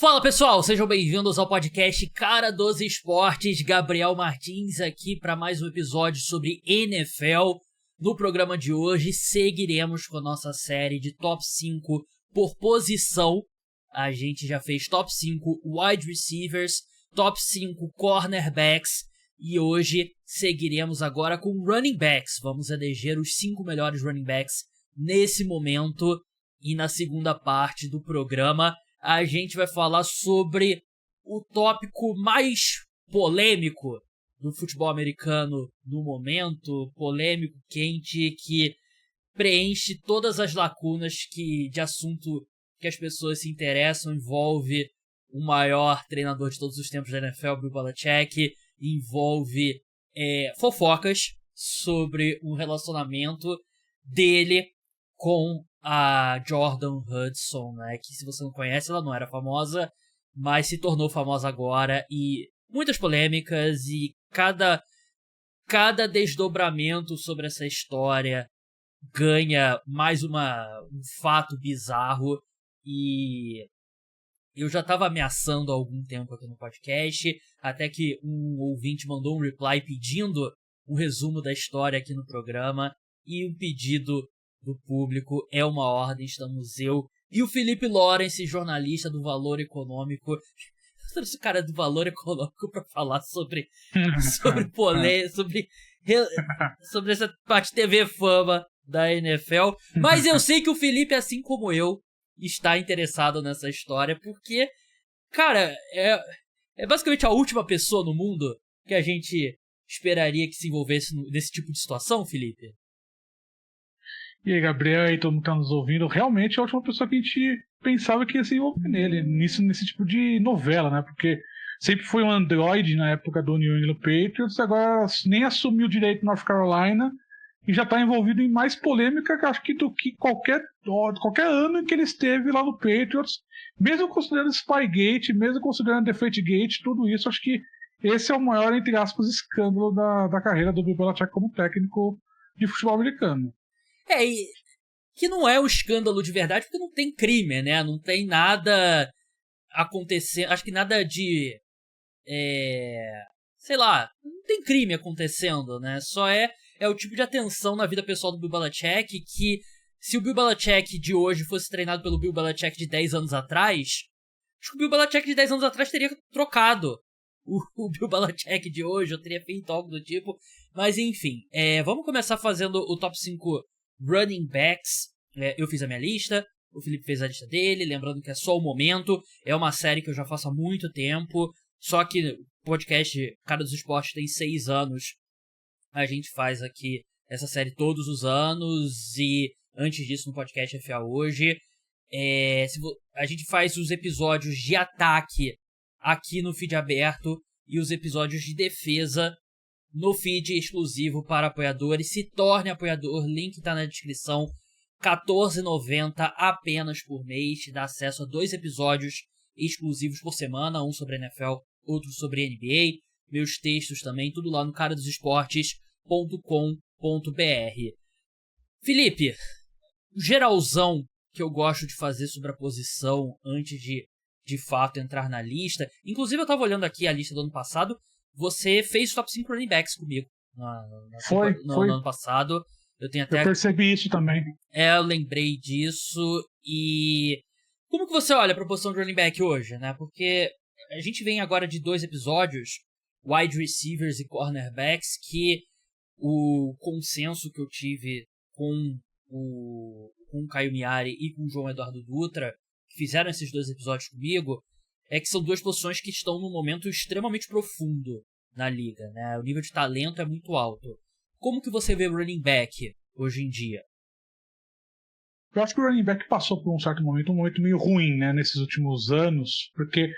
Fala pessoal, sejam bem-vindos ao podcast Cara dos Esportes. Gabriel Martins aqui para mais um episódio sobre NFL. No programa de hoje seguiremos com a nossa série de top 5 por posição. A gente já fez top 5 wide receivers, top 5 cornerbacks e hoje seguiremos agora com running backs. Vamos eleger os 5 melhores running backs nesse momento e na segunda parte do programa a gente vai falar sobre o tópico mais polêmico do futebol americano no momento, polêmico, quente, que preenche todas as lacunas de assunto que as pessoas se interessam, envolve o maior treinador de todos os tempos da NFL, Bill Belichick, envolve fofocas sobre um relacionamento dele com a Jordan Hudson, né? Que se você não conhece, ela não era famosa, mas se tornou famosa agora e muitas polêmicas e cada desdobramento sobre essa história ganha mais um fato bizarro e eu já estava ameaçando há algum tempo aqui no podcast, até que um ouvinte mandou um reply pedindo um resumo da história aqui no programa e o pedido do público é uma ordem. Estamos eu e o Felipe Lawrence, jornalista do Valor Econômico. Eu trouxe o cara do Valor Econômico para falar sobre essa parte TV fama da NFL. Mas eu sei que o Felipe, assim como eu, está interessado nessa história, porque, cara, é basicamente a última pessoa no mundo que a gente esperaria que se envolvesse nesse tipo de situação, Felipe. E aí, Gabriel, e todo mundo que tá nos ouvindo, realmente é a última pessoa que a gente pensava que ia se envolver nele, nesse tipo de novela, né? Porque sempre foi um androide na época do New England Patriots, agora nem assumiu direito North Carolina e já tá envolvido em mais polêmica, acho que do que qualquer ano em que ele esteve lá no Patriots, mesmo considerando Spygate, mesmo considerando Deflategate, tudo isso, acho que esse é o maior, entre aspas, escândalo da carreira do Bill Belichick como técnico de futebol americano. E que não é um escândalo de verdade, porque não tem crime, né? Não tem nada acontecendo. Acho que nada de. Sei lá, não tem crime acontecendo, né? Só é o tipo de atenção na vida pessoal do Bill Belichick que, se o Bill Belichick de hoje fosse treinado pelo Bill Belichick de 10 anos atrás, acho que o Bill Belichick de 10 anos atrás teria trocado o Bill Belichick de hoje, eu teria feito algo do tipo. Mas enfim, vamos começar fazendo o top 5 running backs. Eu fiz a minha lista, o Felipe fez a lista dele, lembrando que é só o momento, é uma série que eu já faço há muito tempo, só que o podcast Cara dos Esportes tem 6 anos, a gente faz aqui essa série todos os anos, e antes disso no podcast FA Hoje, a gente faz os episódios de ataque aqui no feed aberto e os episódios de defesa no feed exclusivo para apoiadores. Se torne apoiador, link tá na descrição. R$14,90 apenas por mês, te dá acesso a 2 episódios exclusivos por semana, um sobre NFL, outro sobre NBA, meus textos também, tudo lá no caradosesportes.com.br. Felipe, geralzão que eu gosto de fazer sobre a posição antes de fato entrar na lista, inclusive eu tava olhando aqui a lista do ano passado. Você fez top 5 running backs comigo no ano passado. Eu percebi isso também. Eu lembrei disso. E como que você olha pra posição de running back hoje, né? Porque a gente vem agora de 2 episódios, wide receivers e cornerbacks, que o consenso que eu tive com o Caio Miari e com o João Eduardo Dutra, que fizeram esses 2 episódios comigo, é que são 2 posições que estão num momento extremamente profundo na liga, né? O nível de talento é muito alto. Como que você vê o running back hoje em dia? Eu acho que o running back passou por um certo momento, um momento meio ruim, né, nesses últimos anos, porque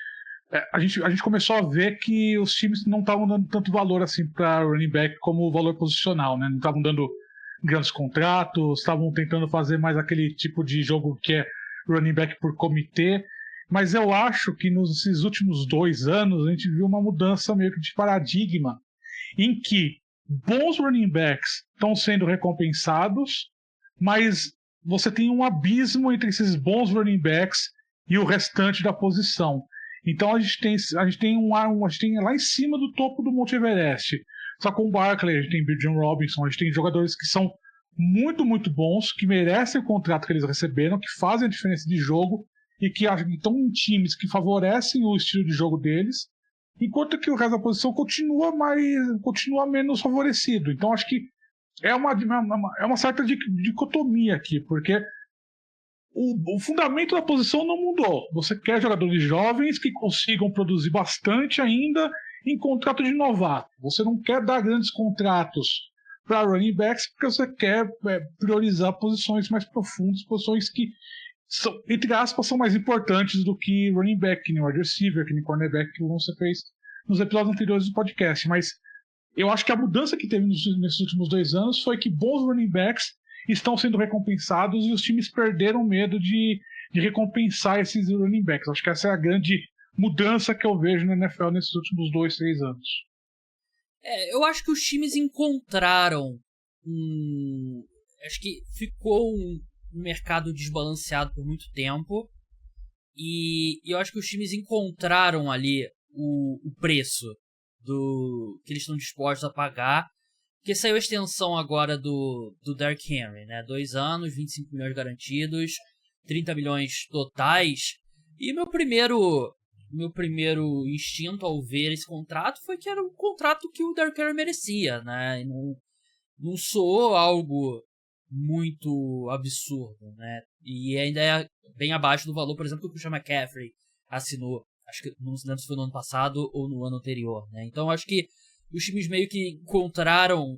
a gente começou a ver que os times não estavam dando tanto valor assim para running back como valor posicional, né? Não estavam dando grandes contratos, estavam tentando fazer mais aquele tipo de jogo que é running back por comitê. Mas eu acho que nesses últimos 2 anos a gente viu uma mudança meio que de paradigma, em que bons running backs estão sendo recompensados, mas você tem um abismo entre esses bons running backs e o restante da posição. Então a gente tem lá em cima do topo do Monte Everest. Só com o Barkley, a gente tem Bijan Robinson, a gente tem jogadores que são muito, muito bons, que merecem o contrato que eles receberam, que fazem a diferença de jogo e que estão em times que favorecem o estilo de jogo deles, enquanto que o resto da posição continua menos favorecido. Então acho que é uma certa dicotomia aqui, porque o fundamento da posição não mudou. Você quer jogadores jovens que consigam produzir bastante ainda em contrato de novato. Você não quer dar grandes contratos para running backs porque você quer priorizar posições mais profundas, posições que, entre aspas, são mais importantes do que running back, que nem wide receiver, que nem cornerback, que você fez nos episódios anteriores do podcast. Mas eu acho que a mudança que teve nesses últimos 2 anos foi que bons running backs estão sendo recompensados e os times perderam medo de recompensar esses running backs. Acho que essa é a grande mudança que eu vejo na NFL nesses últimos 2, 3 anos. Eu acho que os times encontraram acho que ficou um mercado desbalanceado por muito tempo e eu acho que os times encontraram ali o preço que eles estão dispostos a pagar. Porque saiu a extensão agora do Derrick Henry, né? 2 anos, 25 milhões garantidos, 30 milhões totais. E meu primeiro instinto ao ver esse contrato foi que era um contrato que o Derrick Henry merecia, né? E não soou algo muito absurdo, né? E ainda é bem abaixo do valor, por exemplo, que o Christian McCaffrey assinou. Acho que não se lembro se foi no ano passado ou no ano anterior, né? Então acho que os times meio que encontraram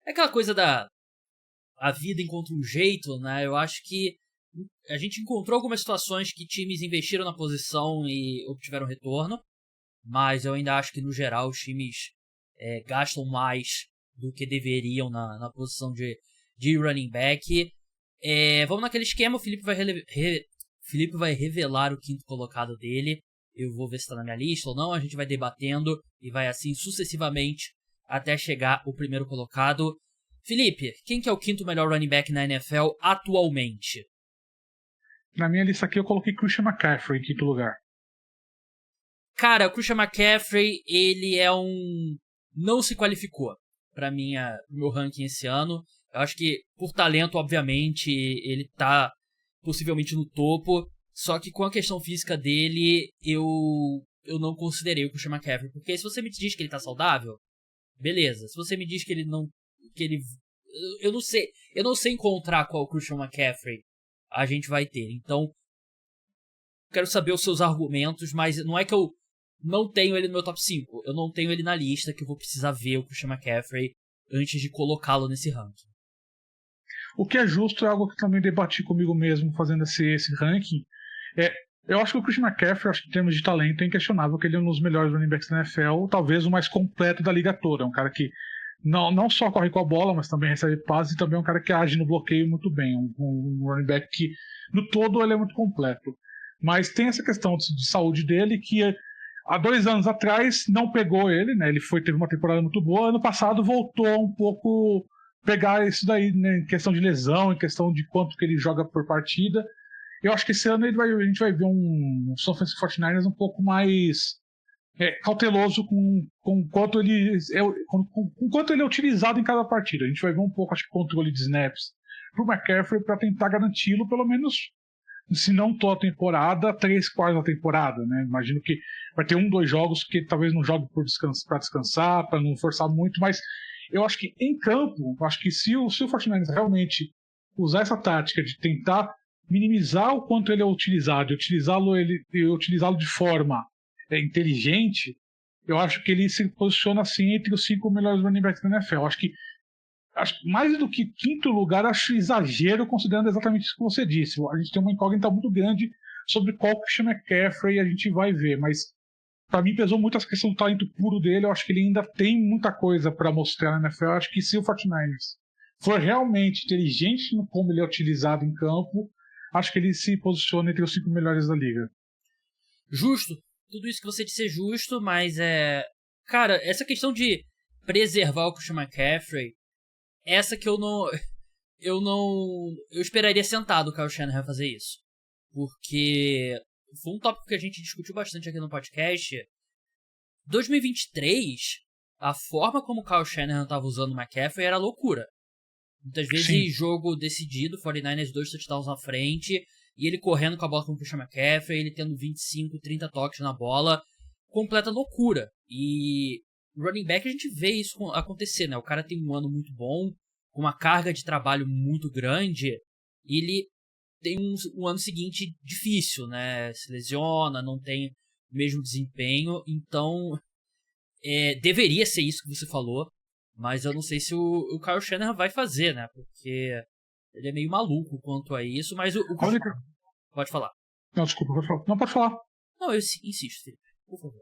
aquela coisa a vida encontra um jeito, né? Eu acho que a gente encontrou algumas situações que times investiram na posição e obtiveram retorno, mas eu ainda acho que no geral os times gastam mais do que deveriam na posição de running back. Vamos naquele esquema, o Felipe vai revelar o quinto colocado dele. Eu vou ver se está na minha lista ou não. A gente vai debatendo e vai assim sucessivamente até chegar o primeiro colocado. Felipe, quem que é o quinto melhor running back na NFL atualmente? Na minha lista aqui eu coloquei Christian McCaffrey em quinto lugar. Cara, o Christian McCaffrey, ele não se qualificou para meu ranking esse ano. Eu acho que por talento, obviamente, ele tá possivelmente no topo. Só que com a questão física dele, eu não considerei o Christian McCaffrey. Porque se você me diz que ele tá saudável, beleza. Se você me diz que ele não... Eu não sei encontrar qual Christian McCaffrey a gente vai ter. Então, quero saber os seus argumentos, mas não é que eu não tenho ele no meu top 5. Eu não tenho ele na lista, que eu vou precisar ver o Christian McCaffrey antes de colocá-lo nesse ranking. O que é justo é algo que também debati comigo mesmo fazendo esse ranking. Eu acho que o Christian McCaffrey, acho que em termos de talento, é inquestionável que ele é um dos melhores running backs da NFL, talvez o mais completo da liga toda. É um cara que não só corre com a bola, mas também recebe passes e também é um cara que age no bloqueio muito bem. Um running back que, no todo, ele é muito completo. Mas tem essa questão de saúde dele que há 2 anos atrás não pegou ele, né? Ele teve uma temporada muito boa. Ano passado voltou um pouco pegar isso daí, né, em questão de lesão, em questão de quanto que ele joga por partida. Eu acho que esse ano a gente vai ver um San Francisco 49ers um pouco mais cauteloso com quanto ele é utilizado em cada partida. A gente vai ver um pouco, acho que, controle de snaps pro McCaffrey para tentar garanti-lo, pelo menos, se não toda a temporada, 3/4 da temporada, né? Imagino que vai ter 2 jogos que talvez não jogue para descansar, para não forçar muito, mas eu acho que em campo, acho que se o 49ers realmente usar essa tática de tentar minimizar o quanto ele é utilizado e utilizá-lo de forma inteligente, eu acho que ele se posiciona assim entre os 5 melhores running backs da NFL. Acho que mais do que quinto lugar, acho exagero considerando exatamente isso que você disse. A gente tem uma incógnita muito grande sobre qual Christian McCaffrey a gente vai ver, mas para mim pesou muito essa questão do talento puro dele. Eu acho que ele ainda tem muita coisa para mostrar na NFL. Eu acho que se o 49ers for realmente inteligente no como ele é utilizado em campo, acho que ele se posiciona entre os 5 melhores da liga. Justo. Tudo isso que você disse é justo, mas cara, essa questão de preservar o Christian McCaffrey, essa que eu esperaria sentado o Kyle Shanahan fazer isso. porque foi um tópico que a gente discutiu bastante aqui no podcast. 2023, a forma como o Kyle Shanahan estava usando o McCaffrey era loucura. Muitas vezes, Sim. jogo decidido, 49ers 2 touchdowns na frente, e ele correndo com a bola como puxa McCaffrey, ele tendo 25, 30 toques na bola, completa loucura. E running back a gente vê isso acontecer, né? O cara tem um ano muito bom, com uma carga de trabalho muito grande, e ele tem um ano seguinte difícil, né? Se lesiona, não tem o mesmo desempenho, então deveria ser isso que você falou, mas eu não sei se o Kyle Shanahan vai fazer, né? Porque ele é meio maluco quanto a isso, mas Pode falar. Não, desculpa, pode falar. Não, pode falar. Não, eu insisto, Felipe, por favor.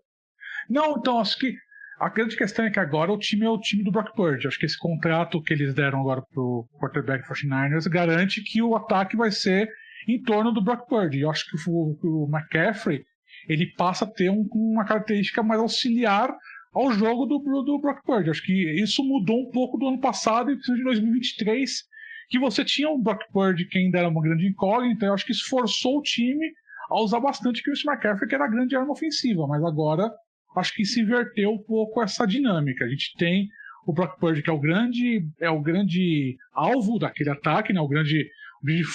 Não, então, acho que a grande questão é que agora o time é o time do Brock Purdy. Acho que esse contrato que eles deram agora pro quarterback 49ers garante que o ataque vai ser em torno do Brock Purdy. Eu acho que o McCaffrey ele passa a ter uma característica mais auxiliar ao jogo do Brock Purdy. Acho que isso mudou um pouco do ano passado e de 2023, que você tinha um Brock Purdy que ainda era uma grande incógnita. Eu acho que isso forçou o time a usar bastante o Christian McCaffrey, que era a grande arma ofensiva, mas agora acho que se inverteu um pouco essa dinâmica. A gente tem o Brock Purdy, que é o grande alvo daquele ataque, né? o grande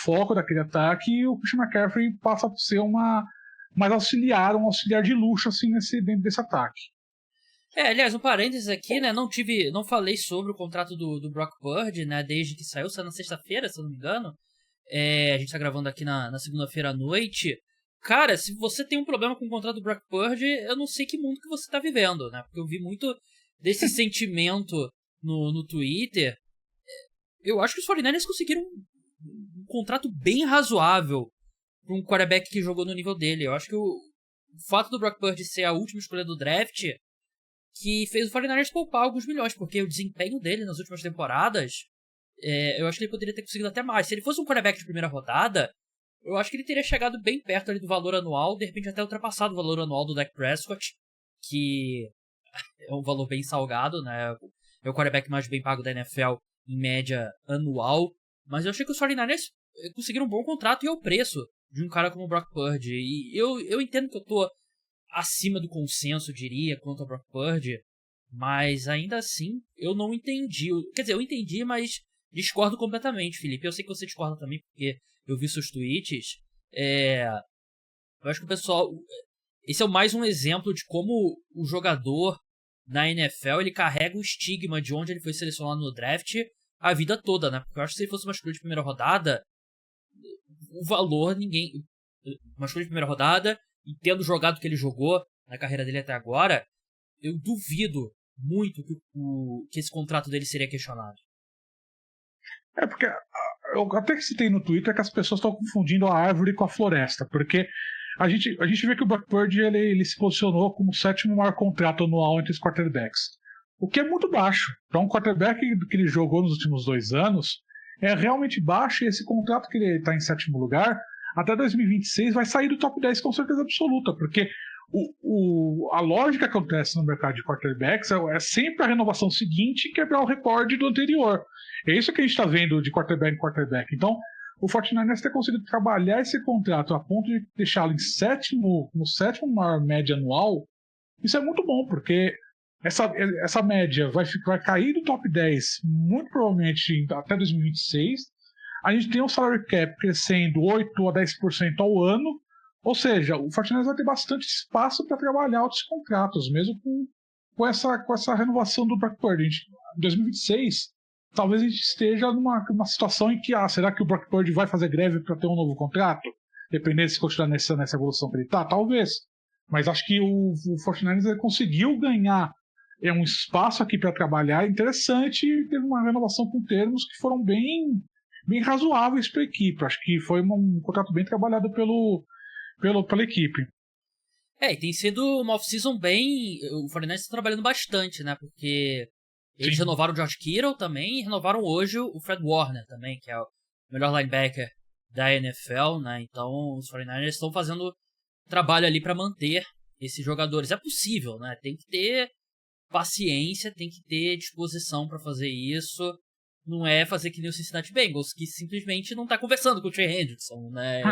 foco daquele ataque, e o Christian McCaffrey passa a ser um auxiliar de luxo assim, dentro desse ataque. Aliás, um parênteses aqui, né? Não falei sobre o contrato do Brock Purdy, né? Desde que saiu na sexta-feira, se eu não me engano. A gente tá gravando aqui na segunda-feira à noite. Cara, se você tem um problema com o contrato do Brock Purdy, eu não sei que mundo que você tá vivendo, né? Porque eu vi muito desse sentimento no Twitter. Eu acho que os 49ers conseguiram um contrato bem razoável para um quarterback que jogou no nível dele. Eu acho que o fato do Brock Purdy ser a última escolha do draft que fez o 49ers poupar alguns milhões, porque o desempenho dele nas últimas temporadas, eu acho que ele poderia ter conseguido até mais. Se ele fosse um quarterback de primeira rodada, eu acho que ele teria chegado bem perto ali do valor anual, de repente até ultrapassado o valor anual do Dak Prescott, que é um valor bem salgado, né? É o quarterback mais bem pago da NFL em média anual. Mas eu achei que os 49ers conseguiram um bom contrato e é o preço de um cara como o Brock Purdy. E eu entendo que eu tô acima do consenso, diria, quanto ao Brock Purdy, mas ainda assim eu não entendi. Quer dizer, eu entendi, mas discordo completamente, Felipe. Eu sei que você discorda também, porque eu vi seus tweets. Eu acho que o pessoal... Esse é mais um exemplo de como o jogador na NFL ele carrega o estigma de onde ele foi selecionado no draft a vida toda, né? Porque eu acho que se ele fosse uma escolha de primeira rodada, o valor uma escolha de primeira rodada, e tendo jogado o que ele jogou na carreira dele até agora, eu duvido muito que esse contrato dele seria questionado. Porque eu até que citei no Twitter que as pessoas estão confundindo a árvore com a floresta, porque a gente vê que o Brock Purdy ele se posicionou como o 7º maior contrato anual entre os quarterbacks, o que é muito baixo. Para um quarterback que ele jogou nos últimos 2 anos, é realmente baixo, e esse contrato que ele está em 7º lugar, até 2026 vai sair do top 10 com certeza absoluta, porque a lógica que acontece no mercado de quarterbacks é sempre a renovação seguinte quebrar o recorde do anterior. É isso que a gente está vendo de quarterback em quarterback. Então, o 49ers ter conseguido trabalhar esse contrato a ponto de deixá-lo no 7º maior média anual, isso é muito bom, porque essa média vai cair do top 10 muito provavelmente até 2026. A gente tem o salary cap crescendo 8 a 10% ao ano, ou seja, o 49ers vai ter bastante espaço para trabalhar outros contratos, mesmo com essa renovação do Brock Purdy. Em 2026, talvez a gente esteja numa situação em que, será que o Brock Purdy vai fazer greve para ter um novo contrato? Dependendo se continuar nessa evolução que ele está, talvez. Mas acho que o 49ers conseguiu ganhar um espaço aqui para trabalhar interessante, e teve uma renovação com termos que foram bem razoáveis para a equipe. Acho que foi um contrato bem trabalhado pela equipe. E tem sido uma off-season bem... O 49ers está trabalhando bastante, né? Porque eles renovaram o George Kittle também, e renovaram hoje o Fred Warner também, que é o melhor linebacker da NFL, né? Então os 49ers estão fazendo trabalho ali para manter esses jogadores. É possível, né? Tem que ter paciência, tem que ter disposição para fazer isso. não é fazer que nem o Cincinnati Bengals, que simplesmente não tá conversando com o Trey Hendrickson, né?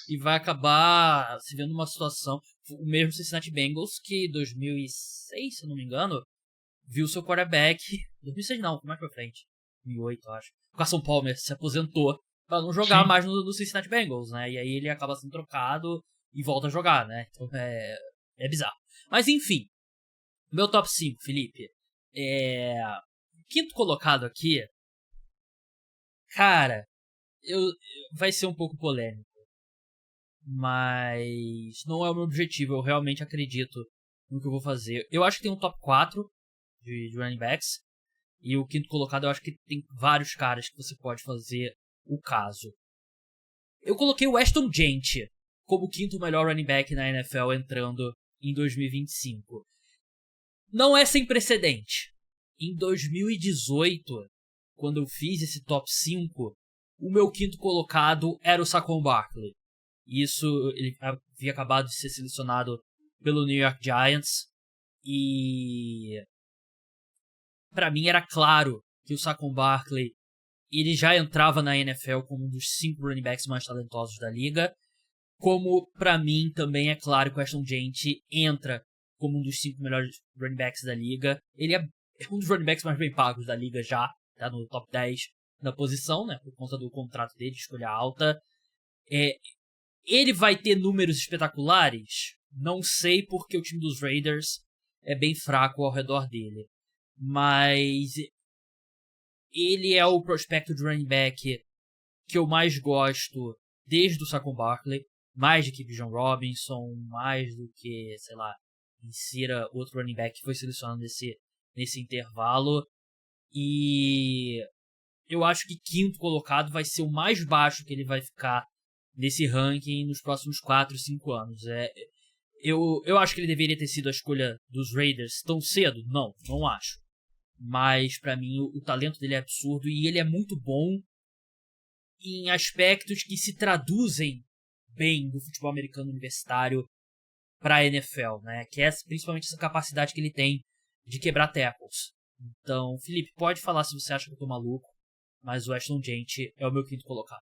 E vai acabar se vendo numa situação... O mesmo Cincinnati Bengals que em 2006, se eu não me engano, viu seu quarterback... 2006 não, mais pra frente. 2008, eu acho. O Carson Palmer se aposentou pra não jogar mais no Cincinnati Bengals, né? E aí ele acaba sendo trocado e volta a jogar, né? Então é bizarro. Mas enfim, meu top 5, Felipe. Quinto colocado aqui, cara, vai ser um pouco polêmico, mas não é o meu objetivo. Eu realmente acredito no que eu vou fazer. Eu acho que tem um top 4 de running backs, e o quinto colocado eu acho que tem vários caras que você pode fazer o caso. Eu coloquei o Weston Gente como o quinto melhor running back na NFL entrando em 2025. Não é sem precedente. Em 2018, quando eu fiz esse top 5, o meu quinto colocado era o Saquon Barkley. Isso, ele havia acabado de ser selecionado pelo New York Giants. E pra mim era claro que o Saquon Barkley ele já entrava na NFL como um dos 5 running backs mais talentosos da liga. Como pra mim também é claro que o Weston Gente entra como um dos 5 melhores running backs da liga. Ele é um dos running backs mais bem pagos da liga já, tá no top 10 na posição, né, por conta do contrato dele, de escolha alta. Ele vai ter números espetaculares? Não sei, porque o time dos Raiders é bem fraco ao redor dele. Mas ele é o prospecto de running back que eu mais gosto desde o Saquon Barkley. Mais do que Bijan Robinson, mais do que, sei lá, insira outro running back que foi selecionado nesse intervalo. E eu acho que quinto colocado vai ser o mais baixo que ele vai ficar nesse ranking nos próximos 4, 5 anos. Eu acho que ele deveria ter sido a escolha dos Raiders tão cedo? Não acho. Mas pra mim o talento dele é absurdo e ele é muito bom em aspectos que se traduzem bem do futebol americano universitário pra NFL, né? Que é principalmente essa capacidade que ele tem de quebrar tackles. Então, Felipe, pode falar se você acha que eu tô maluco, mas o Weston Gente é o meu quinto colocado.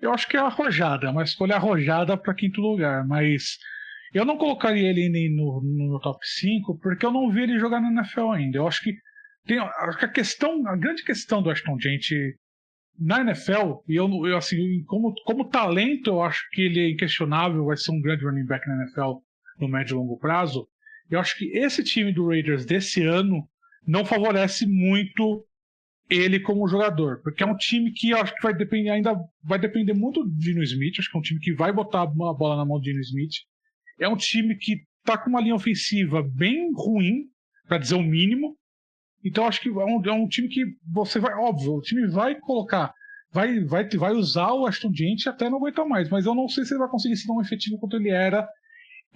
Eu acho que é arrojada, uma escolha arrojada para quinto lugar, mas eu não colocaria ele nem no top 5 porque eu não vi ele jogar na NFL ainda. Eu acho que acho que a grande questão do Weston Gente na NFL, e eu assim, como talento, eu acho que ele é inquestionável, vai ser um grande running back na NFL no médio e longo prazo. Eu acho que esse time do Raiders desse ano não favorece muito ele como jogador, porque é um time que eu acho que vai depender muito do Geno Smith. Acho que é um time que vai botar a bola na mão do Geno Smith. É um time que tá com uma linha ofensiva bem ruim, para dizer o mínimo. Então acho que é um time que você vai, óbvio, o time vai colocar, vai usar o Weston Gente até não aguentar mais, mas eu não sei se ele vai conseguir ser tão efetivo quanto ele era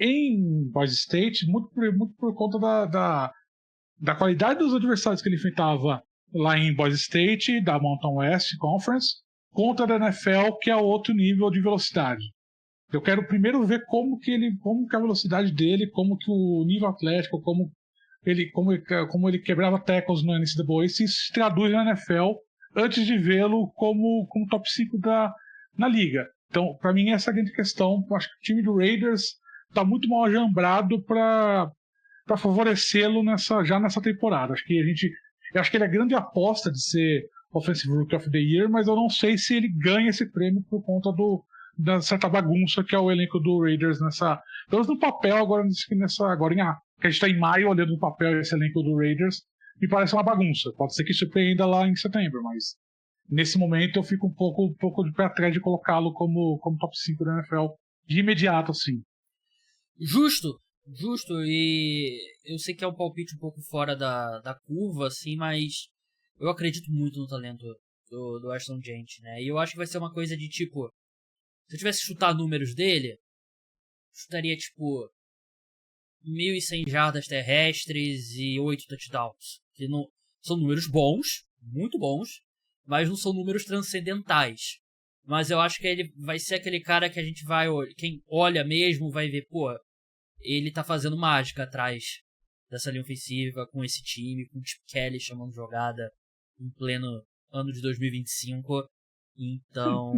em Boise State, muito por conta da qualidade dos adversários que ele enfrentava lá em Boise State, da Mountain West Conference, contra a NFL, que é outro nível de velocidade. Eu quero primeiro ver como que a velocidade dele, como que o nível atlético, como ele quebrava tackles no NCAA, se traduz na NFL antes de vê-lo como top 5 na liga. Então, para mim, essa é a grande questão. Acho que o time do Raiders está muito mal ajambrado para favorecê-lo já nessa temporada. Eu acho que ele é grande aposta de ser Offensive Rookie of the Year, mas eu não sei se ele ganha esse prêmio por conta da certa bagunça que é o elenco do Raiders pelo menos no papel agora que a gente está em maio olhando no papel esse elenco do Raiders, me parece uma bagunça. Pode ser que surpreenda lá em setembro, mas nesse momento eu fico um pouco de pé atrás de colocá-lo como top 5 da NFL de imediato, assim. Justo, e eu sei que é um palpite um pouco fora da curva, assim, mas eu acredito muito no talento do Weston Gente, né? E eu acho que vai ser uma coisa de tipo, se eu tivesse que chutar números dele, chutaria tipo 1.100 jardas terrestres e 8 touchdowns. Que não, são números bons, muito bons, mas não são números transcendentais. Mas eu acho que ele vai ser aquele cara que a gente vai... Quem olha mesmo vai ver, pô, ele tá fazendo mágica atrás dessa linha ofensiva, com esse time, com o Chip Kelly chamando jogada em pleno ano de 2025. Então,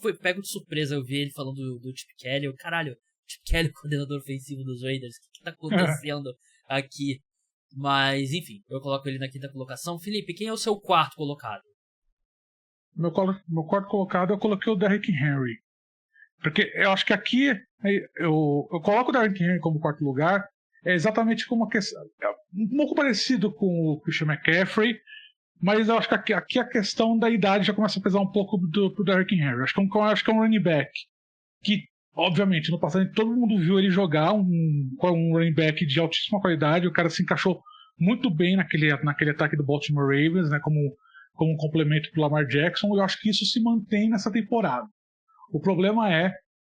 foi pego de surpresa eu vi ele falando do Chip Kelly. Caralho, Chip Kelly, coordenador ofensivo dos Raiders, o que tá acontecendo aqui? Mas, enfim, eu coloco ele na quinta colocação. Felipe, quem é o seu quarto colocado? Meu quarto colocado eu coloquei o Derrick Henry. Porque eu acho que aqui eu coloco o Derrick Henry como quarto lugar, é exatamente como uma questão. Um pouco parecido com o Christian McCaffrey, mas eu acho que aqui a questão da idade já começa a pesar um pouco pro Derrick Henry. Acho que é um running back que, obviamente, no passado todo mundo viu ele jogar, um running back de altíssima qualidade. O cara se encaixou muito bem naquele ataque do Baltimore Ravens, né, como um complemento pro Lamar Jackson. Eu acho que isso se mantém nessa temporada. O problema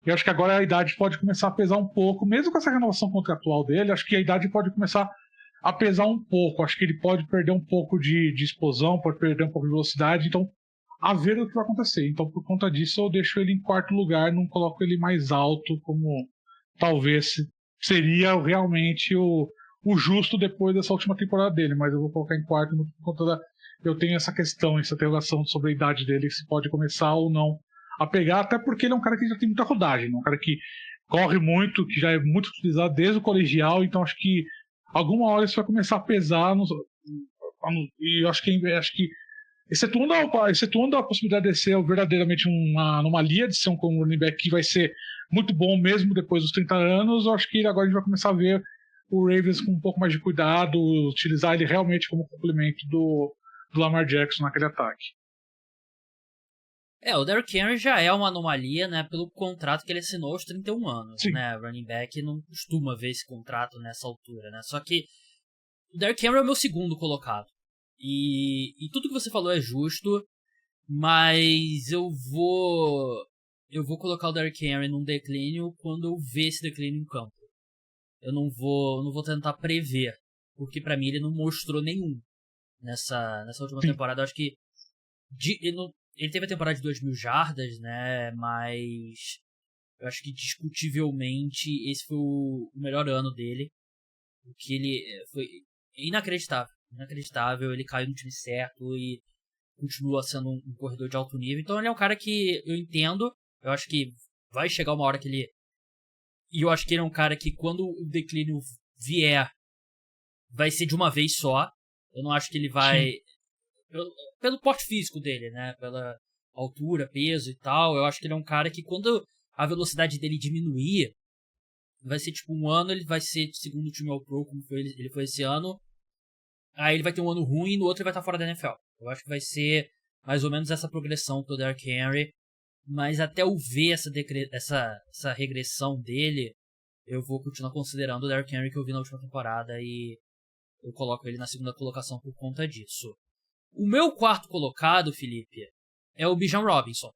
eu acho que agora a idade pode começar a pesar um pouco, mesmo com essa renovação contratual dele, acho que a idade pode começar a pesar um pouco. Acho que ele pode perder um pouco de explosão, pode perder um pouco de velocidade, então a ver o que vai acontecer. Então, por conta disso, eu deixo ele em quarto lugar, não coloco ele mais alto, como talvez seria realmente o justo depois dessa última temporada dele, mas eu vou colocar em quarto por conta eu tenho essa questão, essa interrogação sobre a idade dele, se pode começar ou não a pegar, até porque ele é um cara que já tem muita rodagem, um cara que corre muito, que já é muito utilizado desde o colegial, então acho que alguma hora isso vai começar a pesar e acho que excetuando a possibilidade de ser verdadeiramente uma anomalia, de ser um running back que vai ser muito bom mesmo depois dos 30 anos, eu acho que agora a gente vai começar a ver o Ravens com um pouco mais de cuidado, utilizar ele realmente como complemento do Lamar Jackson naquele ataque. O Derrick Henry já é uma anomalia, né, pelo contrato que ele assinou aos 31 anos, Sim. né, running back não costuma ver esse contrato nessa altura, né, só que o Derrick Henry é o meu segundo colocado, e tudo que você falou é justo, mas eu vou colocar o Derrick Henry num declínio quando eu ver esse declínio em campo. Eu não vou tentar prever, porque pra mim ele não mostrou nenhum nessa última temporada. Eu acho que ele teve a temporada de 2.000 jardas, né? Mas eu acho que discutivelmente esse foi o melhor ano dele. Porque ele foi inacreditável. Inacreditável. Ele caiu no time certo e continua sendo um corredor de alto nível. Então ele é um cara que eu entendo. Eu acho que vai chegar uma hora que ele... E eu acho que ele é um cara que quando o declínio vier, vai ser de uma vez só. Eu não acho que ele vai... Pelo porte físico dele, né? Pela altura, peso e tal. Eu acho que ele é um cara que quando a velocidade dele diminuir, vai ser tipo um ano, ele vai ser segundo time All-Pro, como ele foi esse ano. Aí ele vai ter um ano ruim e no outro ele vai estar fora da NFL. Eu acho que vai ser mais ou menos essa progressão pro Derrick Henry. Mas até eu ver essa regressão dele, eu vou continuar considerando o Derrick Henry que eu vi na última temporada e eu coloco ele na segunda colocação por conta disso. O meu quarto colocado, Felipe, é o Bijan Robinson,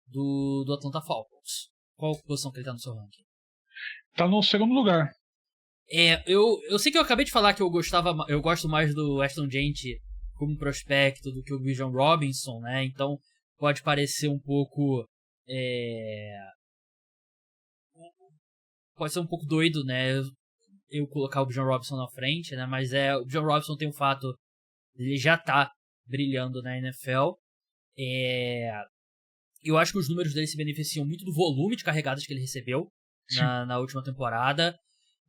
do Atlanta Falcons. Qual posição que ele tá no seu ranking? Tá no segundo lugar. Eu sei que eu acabei de falar que eu gosto mais do Ashton Jeanty como prospecto do que o Bijan Robinson, né? Então pode parecer um pouco... Pode ser um pouco doido, né? Eu colocar o Bijan Robinson na frente, né? Mas o Bijan Robinson tem um fato... Ele já tá brilhando na NFL. Eu acho que os números dele se beneficiam muito do volume de carregadas que ele recebeu na última temporada.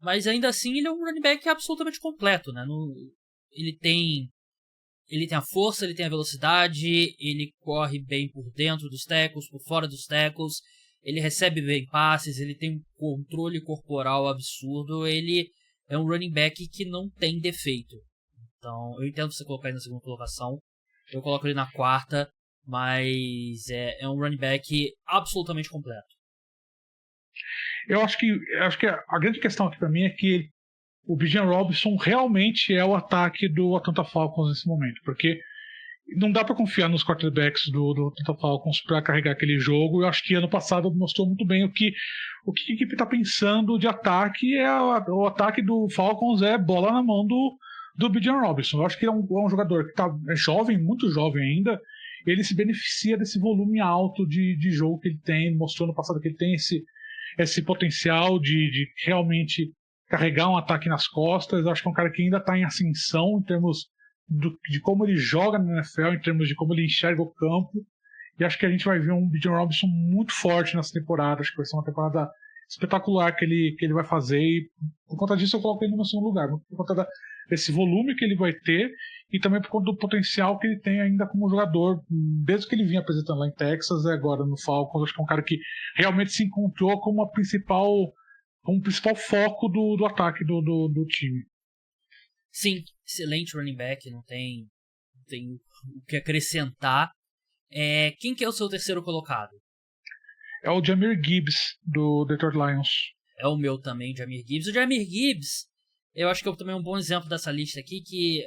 Mas ainda assim ele é um running back absolutamente completo, né? Ele tem a força, ele tem a velocidade, ele corre bem por dentro dos tackles, por fora dos tackles, ele recebe bem passes, ele tem um controle corporal absurdo, ele é um running back que não tem defeito. Então, eu entendo você colocar ele na segunda colocação, eu coloco ele na quarta, mas é um running back absolutamente completo. Eu acho que a grande questão aqui pra mim é que o Bijan Robinson realmente é o ataque do Atlanta Falcons nesse momento, porque não dá para confiar nos quarterbacks do Atlanta Falcons para carregar aquele jogo. Eu acho que ano passado mostrou muito bem o que a equipe está pensando de ataque. O ataque do Falcons é bola na mão do Bijan Robinson. Eu acho que é um jogador que é jovem, muito jovem ainda. Ele se beneficia desse volume alto de jogo que ele tem. Mostrou no passado que ele tem esse potencial de realmente carregar um ataque nas costas. Eu acho que é um cara que ainda está em ascensão em termos de como ele joga na NFL, em termos de como ele enxerga o campo. E acho que a gente vai ver um Bijan Robinson muito forte nessa temporada. Acho que vai ser uma temporada espetacular que ele vai fazer. E por conta disso eu coloquei ele no segundo lugar. Por conta desse volume que ele vai ter e também por conta do potencial que ele tem ainda como jogador. Desde que ele vinha apresentando lá em Texas e agora no Falcons, acho que é um cara que realmente se encontrou como o principal foco do ataque do time. Sim, excelente running back, não tem o que acrescentar. Quem que é o seu terceiro colocado? É o Jahmyr Gibbs, do Detroit Lions. É o meu também, Jahmyr Gibbs. O Jahmyr Gibbs, eu acho que é também um bom exemplo dessa lista aqui, que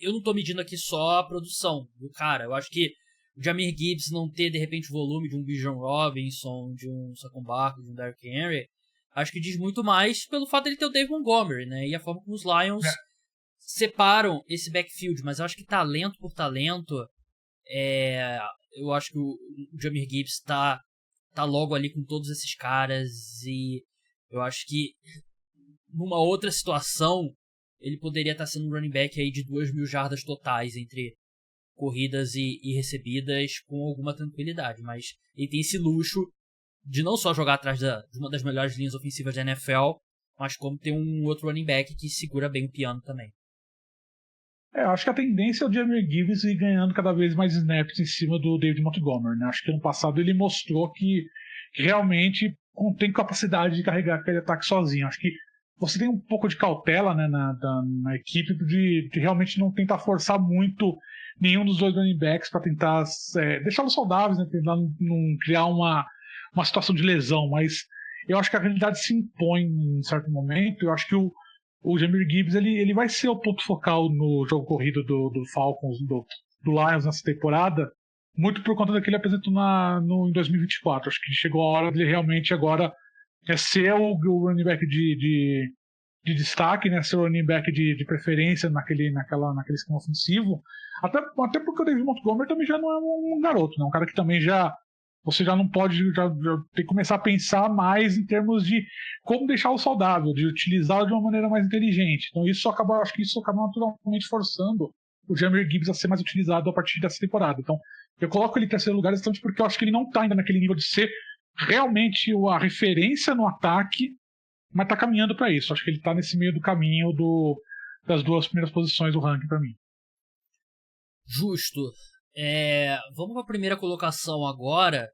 eu não tô medindo aqui só a produção do cara. Eu acho que o Jahmyr Gibbs não ter, de repente, o volume de um Bijan Robinson, de um Saquon Barkley, de um Derrick Henry, acho que diz muito mais pelo fato de ele ter o Dave Montgomery, né? E a forma como os Lions separam esse backfield. Mas eu acho que talento por talento, eu acho que o Jahmyr Gibbs tá logo ali com todos esses caras. E eu acho que numa outra situação ele poderia estar sendo um running back aí de 2.000 jardas totais entre corridas e recebidas com alguma tranquilidade. Mas ele tem esse luxo de não só jogar atrás de uma das melhores linhas ofensivas da NFL, mas como ter um outro running back que segura bem o piano também. Acho que a tendência é o Jahmyr Gibbs ir ganhando cada vez mais snaps em cima do David Montgomery, né? Acho que ano passado ele mostrou que realmente tem capacidade de carregar aquele ataque sozinho. Acho que você tem um pouco de cautela, né, na equipe de realmente não tentar forçar muito nenhum dos dois running backs para tentar deixá-los saudáveis, né, tentar não criar uma situação de lesão, mas eu acho que a realidade se impõe em certo momento. Eu acho que o Jahmyr Gibbs ele vai ser o ponto focal no jogo corrido do Falcons, do Lions nessa temporada, muito por conta daquele apresentou em 2024. Acho que chegou a hora dele realmente agora ser o running back de destaque, né, ser o running back de preferência naquele esquema ofensivo, até porque o David Montgomery também já não é um garoto, né, um cara que também você já não pode já tem que começar a pensar mais em termos de como deixá-lo saudável, de utilizá-lo de uma maneira mais inteligente. Então acho que isso acaba naturalmente forçando o Jahmyr Gibbs a ser mais utilizado a partir dessa temporada. Então eu coloco ele em terceiro lugar exatamente porque eu acho que ele não está ainda naquele nível de ser realmente a referência no ataque, mas está caminhando para isso. Acho que ele está nesse meio do caminho das duas primeiras posições do ranking para mim. Justo. Vamos para a primeira colocação agora.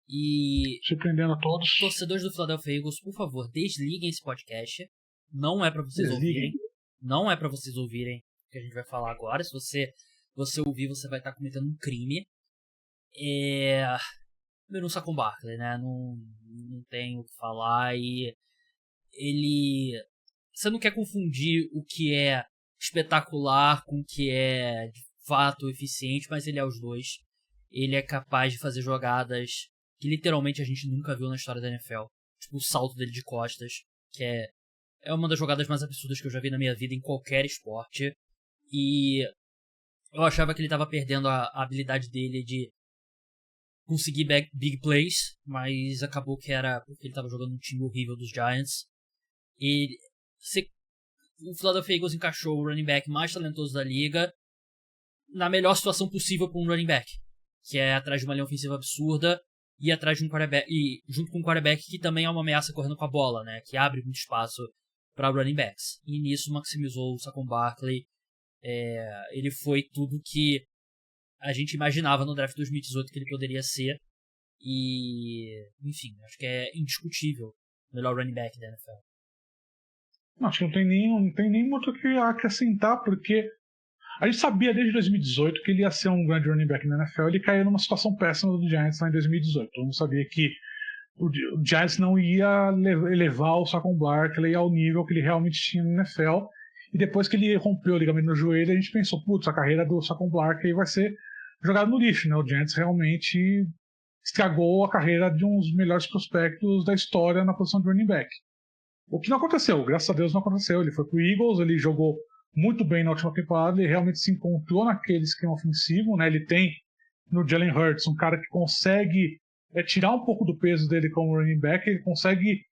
E surpreendendo a todos. Torcedores do Philadelphia Eagles, por favor, desliguem esse podcast. Não é para vocês ouvirem. Não é para vocês ouvirem o que a gente vai falar agora. Se você ouvir, você vai estar cometendo um crime. Primeiro um Saquon Barkley, né? Não tem o que falar. E você não quer confundir o que é espetacular com o que é de fato eficiente, mas ele é os dois. Ele é capaz de fazer jogadas que literalmente a gente nunca viu na história da NFL. Tipo o salto dele de costas, que é uma das jogadas mais absurdas que eu já vi na minha vida em qualquer esporte. E eu achava que ele estava perdendo a habilidade dele de conseguir big plays, mas acabou que era porque ele estava jogando um time horrível dos Giants. E o Philadelphia Eagles encaixou o running back mais talentoso da liga na melhor situação possível para um running back, que é atrás de uma linha ofensiva absurda e atrás de um quarterback, e junto com um quarterback que também é uma ameaça correndo com a bola, né, que abre muito espaço para running backs. E nisso maximizou o Saquon Barkley. Ele foi tudo que a gente imaginava no draft 2018 que ele poderia ser. E, enfim, acho que é indiscutível o melhor running back da NFL. Acho que não tem nem muito o que acrescentar, porque a gente sabia desde 2018 que ele ia ser um grande running back na NFL. Ele caiu numa situação péssima do Giants lá em 2018. Todo mundo sabia que o Giants não ia elevar o Saquon Barkley ao nível que ele realmente tinha na NFL. E depois que ele rompeu o ligamento no joelho, a gente pensou, putz, a carreira do Saquon Barkley vai ser jogada no lixo, né? O Giants realmente estragou a carreira de um dos melhores prospectos da história na posição de running back. O que não aconteceu, graças a Deus não aconteceu. Ele foi pro Eagles, ele jogou muito bem na última temporada, ele realmente se encontrou naquele esquema ofensivo, né? Ele tem no Jalen Hurts um cara que consegue tirar um pouco do peso dele como running back, ele consegue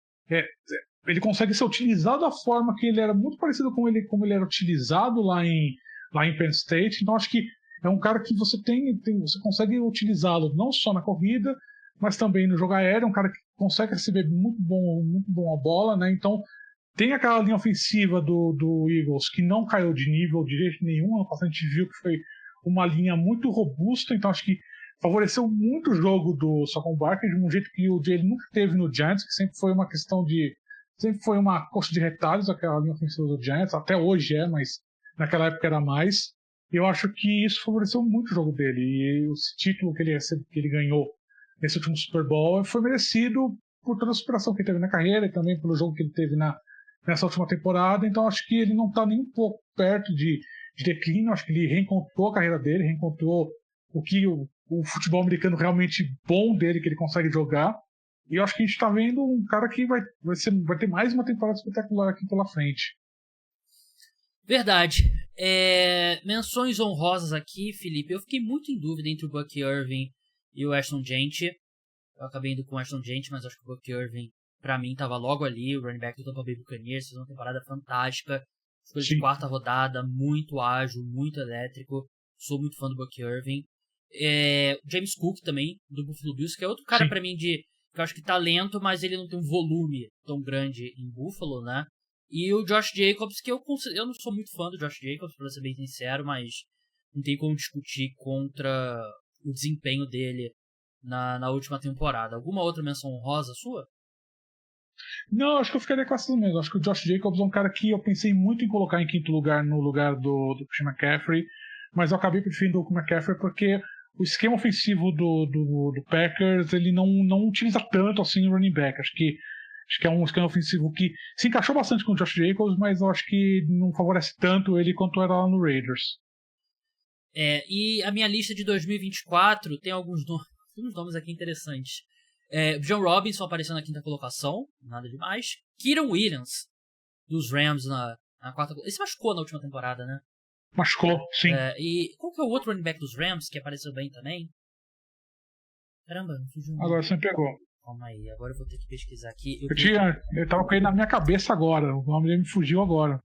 ser utilizado da forma que ele era muito parecido com como ele era utilizado lá em lá em Penn State. Então acho que é um cara que você você consegue utilizá-lo não só na corrida, mas também no jogo aéreo. É um cara que consegue receber muito bom a bola, né? Então tem aquela linha ofensiva do Eagles que não caiu de nível de jeito nenhum. Ano passado a gente viu que foi uma linha muito robusta, então acho que favoreceu muito o jogo do Saquon Barkley de um jeito que o Jalen nunca teve no Giants, que sempre foi uma questão de... Sempre foi uma coxa de retalhos aquela linha ofensiva do Giants, até hoje mas naquela época era mais. E eu acho que isso favoreceu muito o jogo dele. E o título que ele ganhou nesse último Super Bowl foi merecido por toda a superação que ele teve na carreira e também pelo jogo que ele teve nessa última temporada. Então acho que ele não está nem um pouco perto de declínio. Acho que ele reencontrou a carreira dele, reencontrou o que o futebol americano realmente bom dele, que ele consegue jogar. E eu acho que a gente está vendo um cara que vai ter mais uma temporada espetacular aqui pela frente. Verdade. Menções honrosas aqui, Felipe. Eu fiquei muito em dúvida entre o Buck Irving e o Ashton Jeanty. Eu acabei indo com o Ashton Jeanty, mas acho que o Buck Irving, pra mim, tava logo ali. O running back do Tampa Bay Buccaneers fez uma temporada fantástica. Escolha de quarta rodada, muito ágil, muito elétrico. Sou muito fã do Buck Irving. James Cook também, do Buffalo Bills, que é outro cara pra mim que eu acho que talento, mas ele não tem um volume tão grande em Buffalo, né? E o Josh Jacobs, que eu não sou muito fã do Josh Jacobs, pra ser bem sincero, mas não tem como discutir contra o desempenho dele na última temporada. Alguma outra menção honrosa sua? Não, acho que eu ficaria com essas mesmo. Acho que o Josh Jacobs é um cara que eu pensei muito em colocar em quinto lugar no lugar do Christian McCaffrey, mas eu acabei preferindo o McCaffrey porque o esquema ofensivo do Packers ele não utiliza tanto assim o running back. Acho que é um esquema ofensivo que se encaixou bastante com o Josh Jacobs, mas eu acho que não favorece tanto ele quanto era lá no Raiders. E a minha lista de 2024 tem alguns nomes aqui interessantes. John Robinson apareceu na quinta colocação, nada demais. Kieran Williams, dos Rams na quarta. Ele se machucou na última temporada, né? Machucou, sim. E qual que é o outro running back dos Rams que apareceu bem também? Caramba, não fugiu. Agora você me pegou. Calma aí, agora eu vou ter que pesquisar aqui. Eu tava com ele na minha cabeça agora, o nome dele me fugiu agora.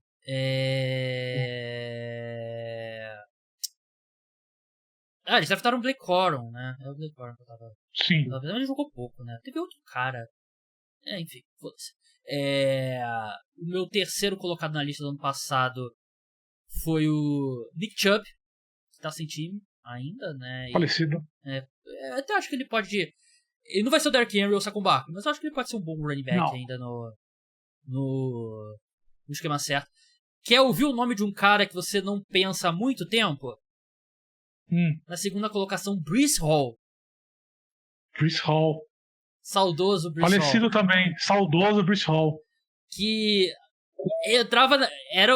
Eles draftaram o Blake Corum, né? É o Blake Corum que eu tava... Sim. Ele jogou pouco, né? Teve outro cara. Enfim, foda-se. O meu terceiro colocado na lista do ano passado foi o Nick Chubb, que tá sem time ainda, né? Falecido. Até acho que ele pode... Ele não vai ser o Derrick Henry ou o Saquon Barkley, mas eu acho que ele pode ser um bom running back ainda no esquema certo. Quer ouvir o nome de um cara que você não pensa há muito tempo? Na segunda colocação, Breece Hall. Breece Hall. Saudoso Breece Hall. Falecido também. Saudoso Breece Hall. Que entrava... Era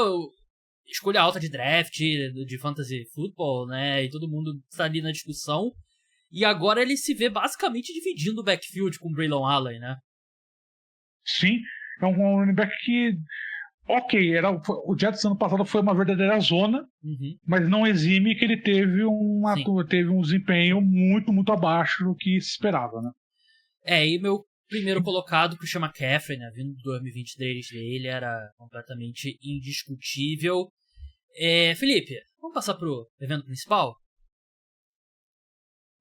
escolha alta de draft, de fantasy football, né? E todo mundo está ali na discussão. E agora ele se vê basicamente dividindo o backfield com o Braylon Allen, né? Sim, é um running back que... Ok, o Jets ano passado foi uma verdadeira zona, mas não exime que ele teve um desempenho muito, muito abaixo do que se esperava, né? E meu primeiro colocado, Christian McCaffrey, né? Vindo do 2023 dele, era completamente indiscutível. Felipe, vamos passar pro evento principal?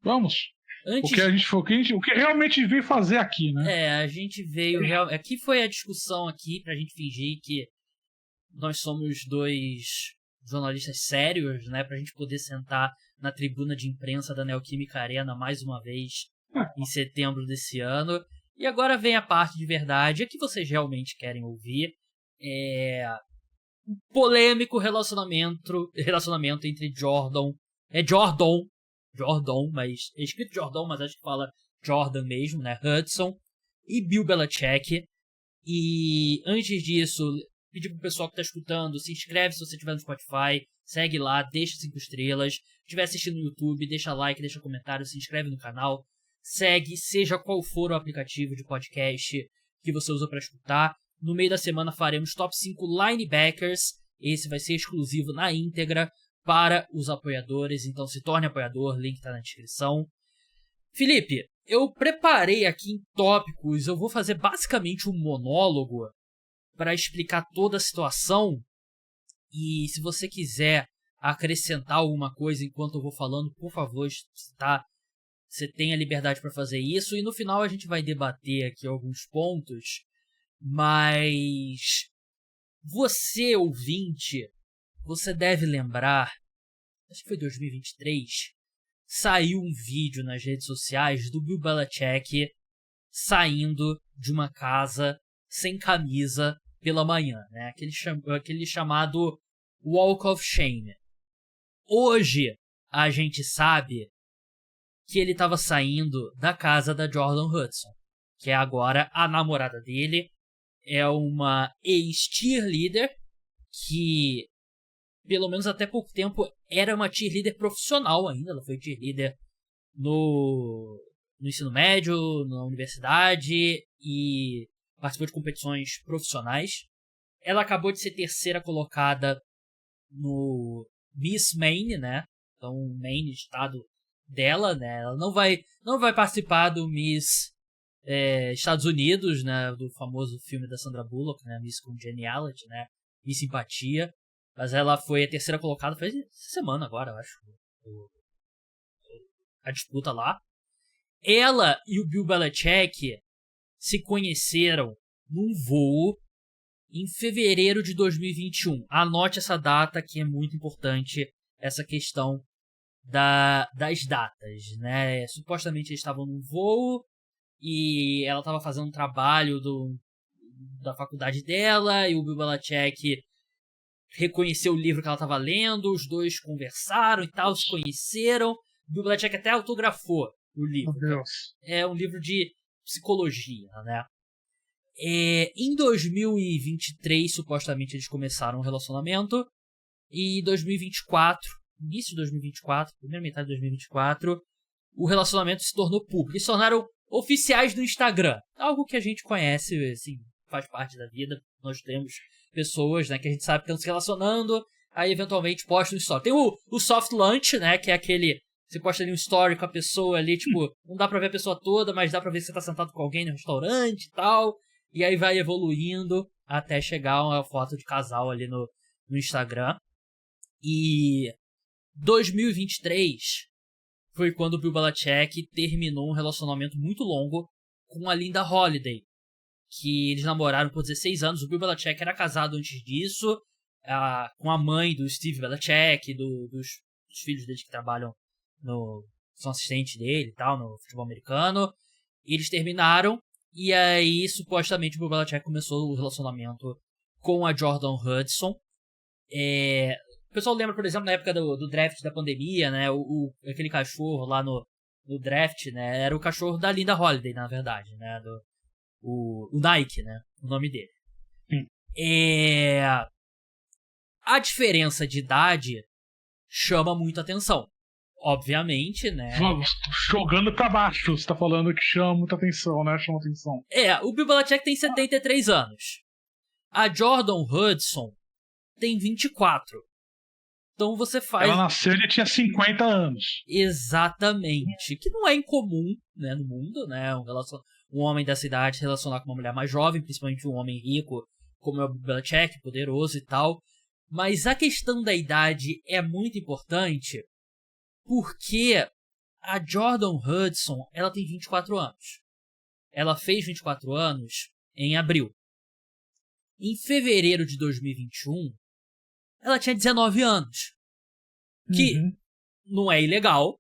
Vamos. O que realmente veio fazer aqui, né? A gente veio... Aqui foi a discussão aqui pra gente fingir que nós somos dois jornalistas sérios, né? Pra gente poder sentar na tribuna de imprensa da Neoquímica Arena mais uma vez em setembro desse ano. E agora vem a parte de verdade, a que vocês realmente querem ouvir. Um polêmico relacionamento entre Jordan, mas é escrito Jordan, mas acho que fala Jordan mesmo, né? Hudson e Bill Belichick. E antes disso, pedir pro pessoal que tá escutando, se inscreve se você estiver no Spotify, segue lá, deixa 5 estrelas. Se estiver assistindo no YouTube, deixa like, deixa comentário, se inscreve no canal. Segue, seja qual for o aplicativo de podcast que você usa para escutar. No meio da semana faremos top 5 linebackers. Esse vai ser exclusivo na íntegra para os apoiadores, então se torne apoiador, link tá na descrição. Felipe, eu preparei aqui em tópicos, eu vou fazer basicamente um monólogo para explicar toda a situação, e se você quiser acrescentar alguma coisa enquanto eu vou falando, por favor, tá? Você tem a liberdade para fazer isso. E no final a gente vai debater aqui alguns pontos. Mas você, ouvinte, você deve lembrar, acho que foi 2023, saiu um vídeo nas redes sociais do Bill Belichick saindo de uma casa sem camisa pela manhã, né? Aquele chamado Walk of Shame. Hoje a gente sabe que ele estava saindo da casa da Jordan Hudson, que é agora a namorada dele, é uma ex-cheerleader que, pelo menos até pouco tempo, era uma cheerleader profissional ainda. Ela foi cheerleader no ensino médio, na universidade e participou de competições profissionais. Ela acabou de ser terceira colocada no Miss Maine, né? Então, Maine, estado dela, né? Ela não vai participar do Miss Estados Unidos, né? Do famoso filme da Sandra Bullock, né? Miss Congeniality, né? Miss Simpatia. Mas ela foi a terceira colocada, faz essa semana agora, eu acho, a disputa lá. Ela e o Bill Belichick se conheceram num voo em fevereiro de 2021. Anote essa data, que é muito importante, essa questão das datas, né? Supostamente eles estavam num voo e ela estava fazendo um trabalho da faculdade dela e o Bill Belichick reconheceu o livro que ela estava lendo, os dois conversaram e tal, se conheceram. O Bill Belichick até autografou o livro. Meu Deus. É um livro de psicologia, né? Em 2023, supostamente, eles começaram um relacionamento. E em 2024, início de 2024, primeira metade de 2024, o relacionamento se tornou público. Eles se tornaram oficiais do Instagram. Algo que a gente conhece, assim, faz parte da vida. Nós temos pessoas, né, que a gente sabe que estão se relacionando, aí eventualmente postam um story. Tem o soft lunch, né, que é aquele... Você posta ali um story com a pessoa ali, tipo, não dá pra ver a pessoa toda, mas dá pra ver se você tá sentado com alguém no restaurante e tal. E aí vai evoluindo até chegar uma foto de casal ali no Instagram. E 2023 foi quando o Bill Belichick terminou um relacionamento muito longo com a Linda Holiday, que eles namoraram por 16 anos. O Bill Belichick era casado antes disso, com a mãe do Steve Belichick, dos filhos dele que trabalham são assistentes dele e tal, no futebol americano. E eles terminaram, e aí, supostamente, o Bill Belichick começou o relacionamento com a Jordan Hudson. O pessoal lembra, por exemplo, na época do draft da pandemia, né? Aquele cachorro lá no draft, né? Era o cachorro da Linda Holiday, na verdade, né? O Nike, né? O nome dele. A diferença de idade chama muita atenção. Obviamente, né? Jogando pra baixo, você tá falando que chama muita atenção, né? Chama atenção. O Bill Belichick tem 73 anos. A Jordan Hudson tem 24. Então você faz... Ela nasceu e ele tinha 50 anos. Exatamente. Que não é incomum, né, no mundo, né? Um homem dessa idade se relacionar com uma mulher mais jovem, principalmente um homem rico, como é o Bill Belichick, poderoso e tal. Mas a questão da idade é muito importante porque a Jordan Hudson, ela tem 24 anos. Ela fez 24 anos em abril. Em fevereiro de 2021, ela tinha 19 anos. Que não é ilegal.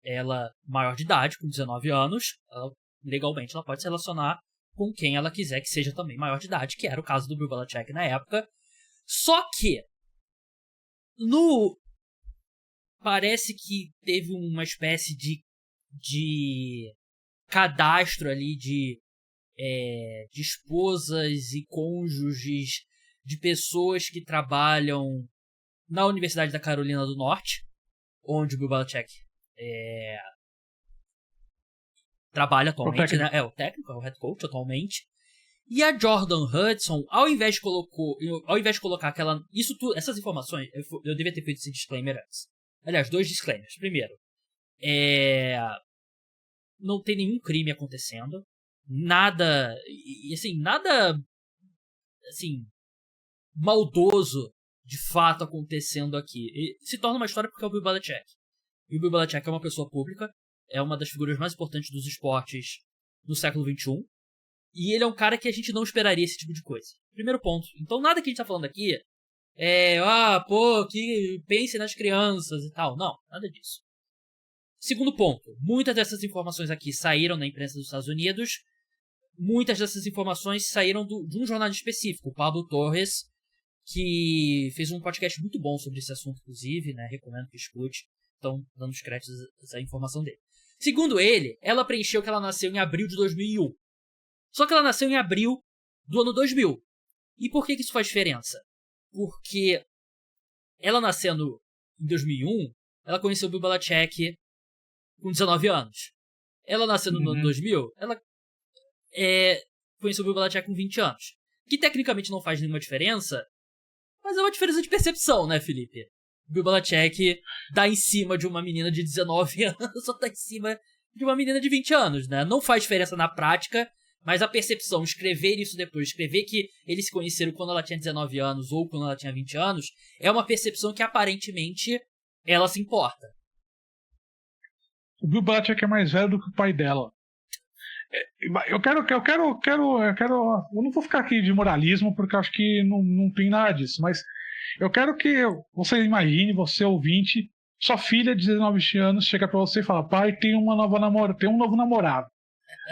Ela, maior de idade, com 19 anos, legalmente ela pode se relacionar com quem ela quiser que seja também maior de idade, que era o caso do Bill Belichick na época. Só que, parece que teve uma espécie de cadastro ali de esposas e cônjuges de pessoas que trabalham na Universidade da Carolina do Norte, onde o Bill Belichick trabalha atualmente, né? É o técnico, é o head coach atualmente. E a Jordan Hudson, ao invés de colocar aquela... essas informações, eu devia ter feito esse disclaimer antes. Aliás, 2 disclaimers. Primeiro, não tem nenhum crime acontecendo. Nada maldoso de fato acontecendo aqui. E se torna uma história porque é o Bill Belichick. E o Bill Belichick é uma pessoa pública, é uma das figuras mais importantes dos esportes no século XXI, e ele é um cara que a gente não esperaria esse tipo de coisa. Primeiro ponto. Então nada que a gente tá falando aqui que pense nas crianças e tal. Não, nada disso. Segundo ponto, muitas dessas informações aqui saíram na imprensa dos Estados Unidos, muitas dessas informações saíram de um jornal específico, o Pablo Torres, que fez um podcast muito bom sobre esse assunto, inclusive, né? Recomendo que escute. Então, dando os créditos à informação dele. Segundo ele, ela preencheu que ela nasceu em abril de 2001. Só que ela nasceu em abril do ano 2000. E por que isso faz diferença? Porque ela nascendo em 2001, ela conheceu o Bill Belichick com 19 anos. Ela nascendo no ano 2000, ela conheceu o Bill Belichick com 20 anos. Que tecnicamente não faz nenhuma diferença, mas é uma diferença de percepção, né, Felipe? O Bill Belichick dá em cima de uma menina de 19 anos, só tá em cima de uma menina de 20 anos, né? Não faz diferença na prática, mas a percepção, escrever isso depois, escrever que eles se conheceram quando ela tinha 19 anos ou quando ela tinha 20 anos, é uma percepção que aparentemente ela se importa. O Bill Belichick é mais velho do que o pai dela. Eu não vou ficar aqui de moralismo porque eu acho que não tem nada disso, mas eu quero que você imagine, você ouvinte, sua filha de 19 anos chega pra você e fala: pai, tem um novo namorado.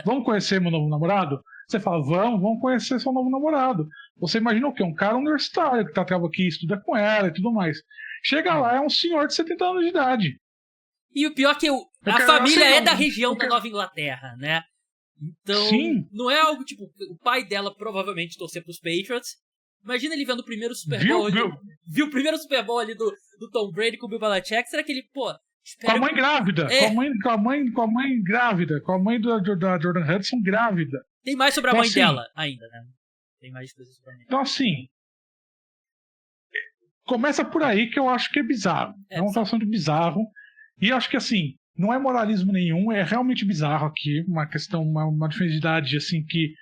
Vamos conhecer meu novo namorado? Você fala: vamos conhecer seu novo namorado. Você imagina o quê? Um cara universitário que tá aqui, estuda com ela e tudo mais. Chega lá, é um senhor de 70 anos de idade. E o pior é que a família é da região da Nova Inglaterra, né? Então, sim, não é algo tipo, o pai dela provavelmente torcer pros Patriots. Imagina ele vendo o primeiro Super Bowl. Viu o primeiro Super Bowl ali do Tom Brady com o Bill Belichick. Será que ele, com a mãe grávida. Com a mãe grávida. Com a mãe da Jordan Hudson grávida. Tem mais sobre a mãe dela ainda, né? Tem mais coisas sobre a mãe. Então, assim, começa por aí que eu acho que é bizarro. É uma situação de bizarro. E acho que, assim, não é moralismo nenhum, é realmente bizarro aqui, uma questão, uma diferença assim, que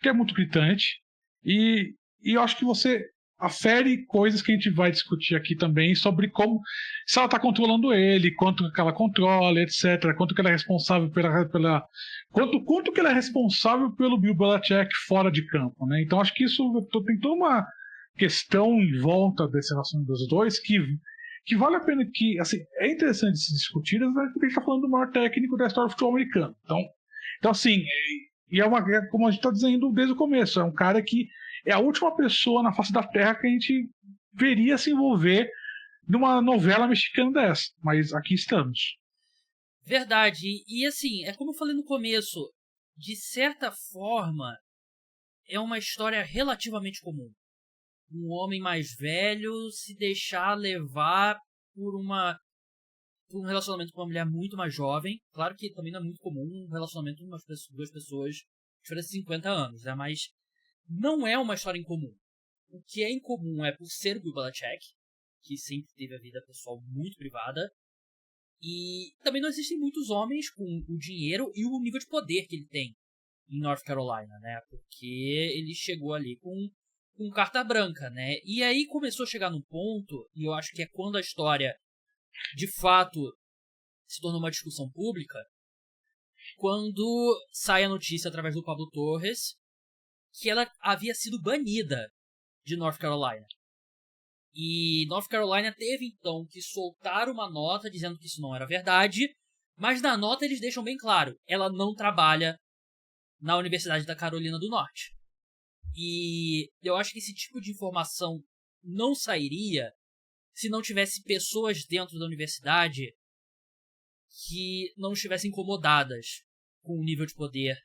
é muito gritante. E eu acho que você afere coisas que a gente vai discutir aqui também sobre como, se ela está controlando ele, quanto que ela controla, etc. Quanto que ela é responsável quanto que ela é responsável pelo Bill Belichick fora de campo, né? Então acho que isso tem toda uma questão em volta dessa relação dos dois que vale a pena, que assim, é interessante se discutir, porque a gente está falando do maior técnico da história do futebol americano. Então assim, como a gente está dizendo desde o começo, é um cara que é a última pessoa na face da Terra que a gente veria se envolver numa novela mexicana dessa. Mas aqui estamos. Verdade. E assim, é como eu falei no começo, de certa forma, é uma história relativamente comum. Um homem mais velho se deixar levar por um relacionamento com uma mulher muito mais jovem. Claro que também não é muito comum um relacionamento com duas pessoas de 50 anos, né? Mas não é uma história incomum. O que é incomum é por ser o Bill Belichick, que sempre teve a vida pessoal muito privada, e também não existem muitos homens com o dinheiro e o nível de poder que ele tem em North Carolina, né? Porque ele chegou ali com carta branca, né? E aí começou a chegar num ponto, e eu acho que é quando a história de fato se tornou uma discussão pública, quando sai a notícia através do Pablo Torres que ela havia sido banida de North Carolina. E North Carolina teve então que soltar uma nota dizendo que isso não era verdade, mas na nota eles deixam bem claro, ela não trabalha na Universidade da Carolina do Norte. E eu acho que esse tipo de informação não sairia se não tivesse pessoas dentro da universidade que não estivessem incomodadas com o nível de poder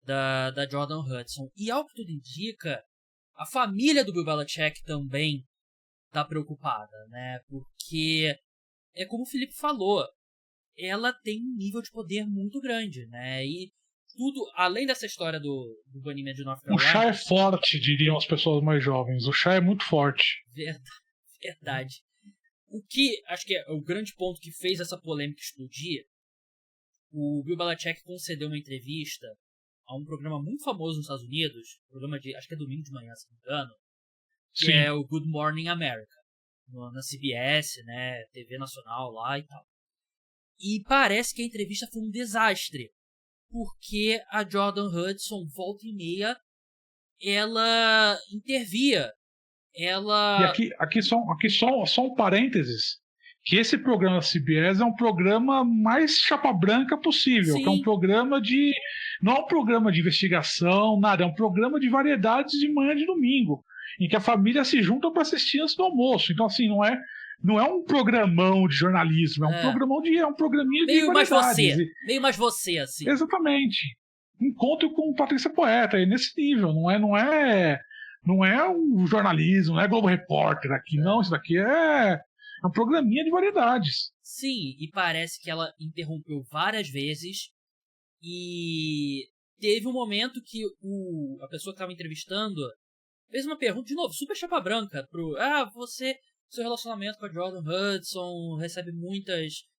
da Jordan Hudson. E ao que tudo indica, a família do Bill Belichick também tá preocupada, né? Porque é como o Felipe falou, ela tem um nível de poder muito grande, né? E tudo, além dessa história do banimento de North Carolina... O chá é forte, diriam as pessoas mais jovens. O chá é muito forte. Verdade. O que acho que é o grande ponto que fez essa polêmica explodir, o Bill Belichick concedeu uma entrevista a um programa muito famoso nos Estados Unidos, programa de, acho que é domingo de manhã, se não me engano, que é o Good Morning America. na CBS, né, TV nacional lá e tal. E parece que a entrevista foi um desastre, porque a Jordan Hudson, volta e meia, ela intervia. E aqui só um parênteses, que esse programa da CBS é um programa mais chapa branca possível, Sim. que é um programa de... Não é um programa de investigação, nada, é um programa de variedades de manhã de domingo, em que a família se junta para assistir antes do almoço. Então, assim, não é um programão de jornalismo, é um programinha de variedades. Meio mais você, assim. Exatamente. Encontro com Patrícia Poeta, é nesse nível, não é um jornalismo, não é Globo Repórter aqui, não. Isso daqui é um programinha de variedades. Sim, e parece que ela interrompeu várias vezes. E teve um momento que a pessoa que estava entrevistando fez uma pergunta, de novo, super chapa branca, seu relacionamento com a Jordan Hudson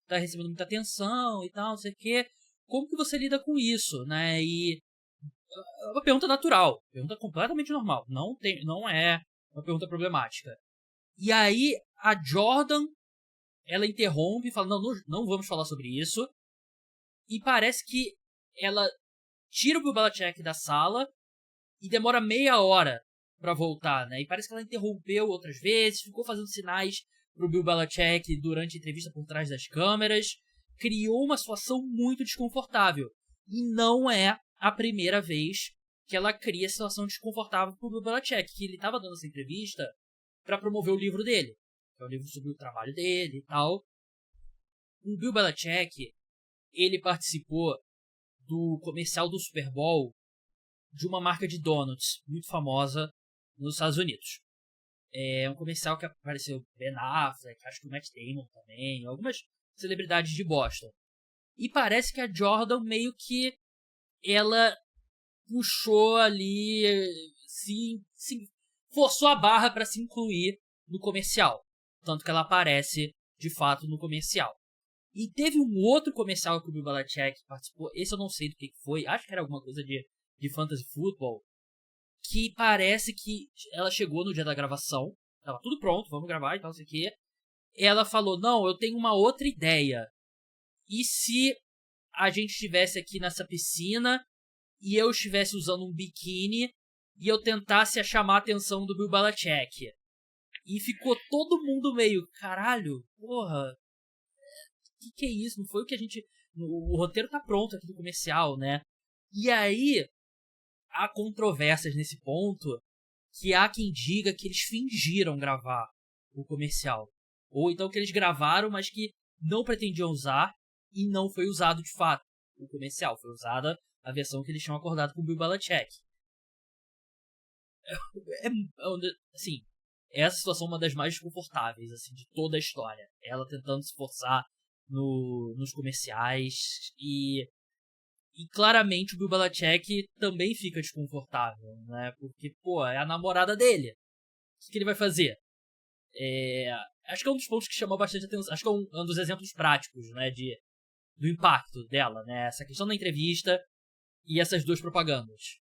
tá recebendo muita atenção e tal, não sei o quê. Como que você lida com isso, né? E é uma pergunta natural, pergunta completamente normal, não é uma pergunta problemática. E aí a Jordan, ela interrompe e fala, não vamos falar sobre isso. E parece que ela tira o Bill Belichick da sala e demora meia hora pra voltar, né? E parece que ela interrompeu outras vezes, ficou fazendo sinais pro Bill Belichick durante a entrevista por trás das câmeras, criou uma situação muito desconfortável. E não é a primeira vez que ela cria situação desconfortável pro Bill Belichick, que ele tava dando essa entrevista pra promover o livro dele, que é o livro sobre o trabalho dele e tal. O Bill Belichick, ele participou do comercial do Super Bowl de uma marca de donuts muito famosa nos Estados Unidos. É um comercial que apareceu Ben Affleck, acho que o Matt Damon também, algumas celebridades de Boston. E parece que a Jordan meio que ela puxou ali, forçou a barra para se incluir no comercial. Tanto que ela aparece, de fato, no comercial. E teve um outro comercial que o Bill Belichick participou, esse eu não sei do que foi, acho que era alguma coisa de fantasy football, que parece que ela chegou no dia da gravação, tava tudo pronto, vamos gravar e tal, não sei o quê. Ela falou, não, eu tenho uma outra ideia. E se a gente estivesse aqui nessa piscina e eu estivesse usando um biquíni e eu tentasse chamar a atenção do Bill Belichick? E ficou todo mundo meio, caralho, porra, que é isso? Não foi o que a gente... O roteiro tá pronto aqui do comercial, né? E aí, há controvérsias nesse ponto, que há quem diga que eles fingiram gravar o comercial. Ou então que eles gravaram, mas que não pretendiam usar e não foi usado de fato o comercial. Foi usada a versão que eles tinham acordado com o Bill Belichick. Assim, essa situação é uma das mais desconfortáveis assim, de toda a história. Ela tentando se forçar nos comerciais e claramente o Bill Belichick também fica desconfortável, né? Porque, pô, é a namorada dele. O que ele vai fazer? Acho que é um dos pontos que chamou bastante atenção. Acho que é um dos exemplos práticos, né? Do impacto dela, né? Essa questão da entrevista e essas duas propagandas.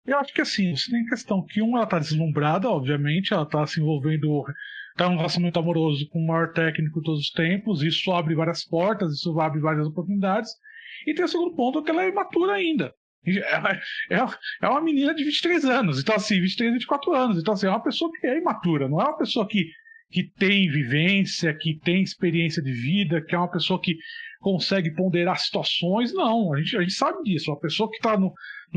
Eu acho que assim, você tem questão que ela tá deslumbrada, obviamente, ela tá se envolvendo, tá em um relacionamento amoroso com o maior técnico de todos os tempos, isso abre várias portas, isso abre várias oportunidades. E tem o segundo ponto, que ela é imatura ainda. É uma menina de 23 anos, então assim, 23, 24 anos, então assim, é uma pessoa que é imatura, não é uma pessoa que tem vivência, que tem experiência de vida, que é uma pessoa que consegue ponderar situações, não, a gente sabe disso, uma pessoa que está no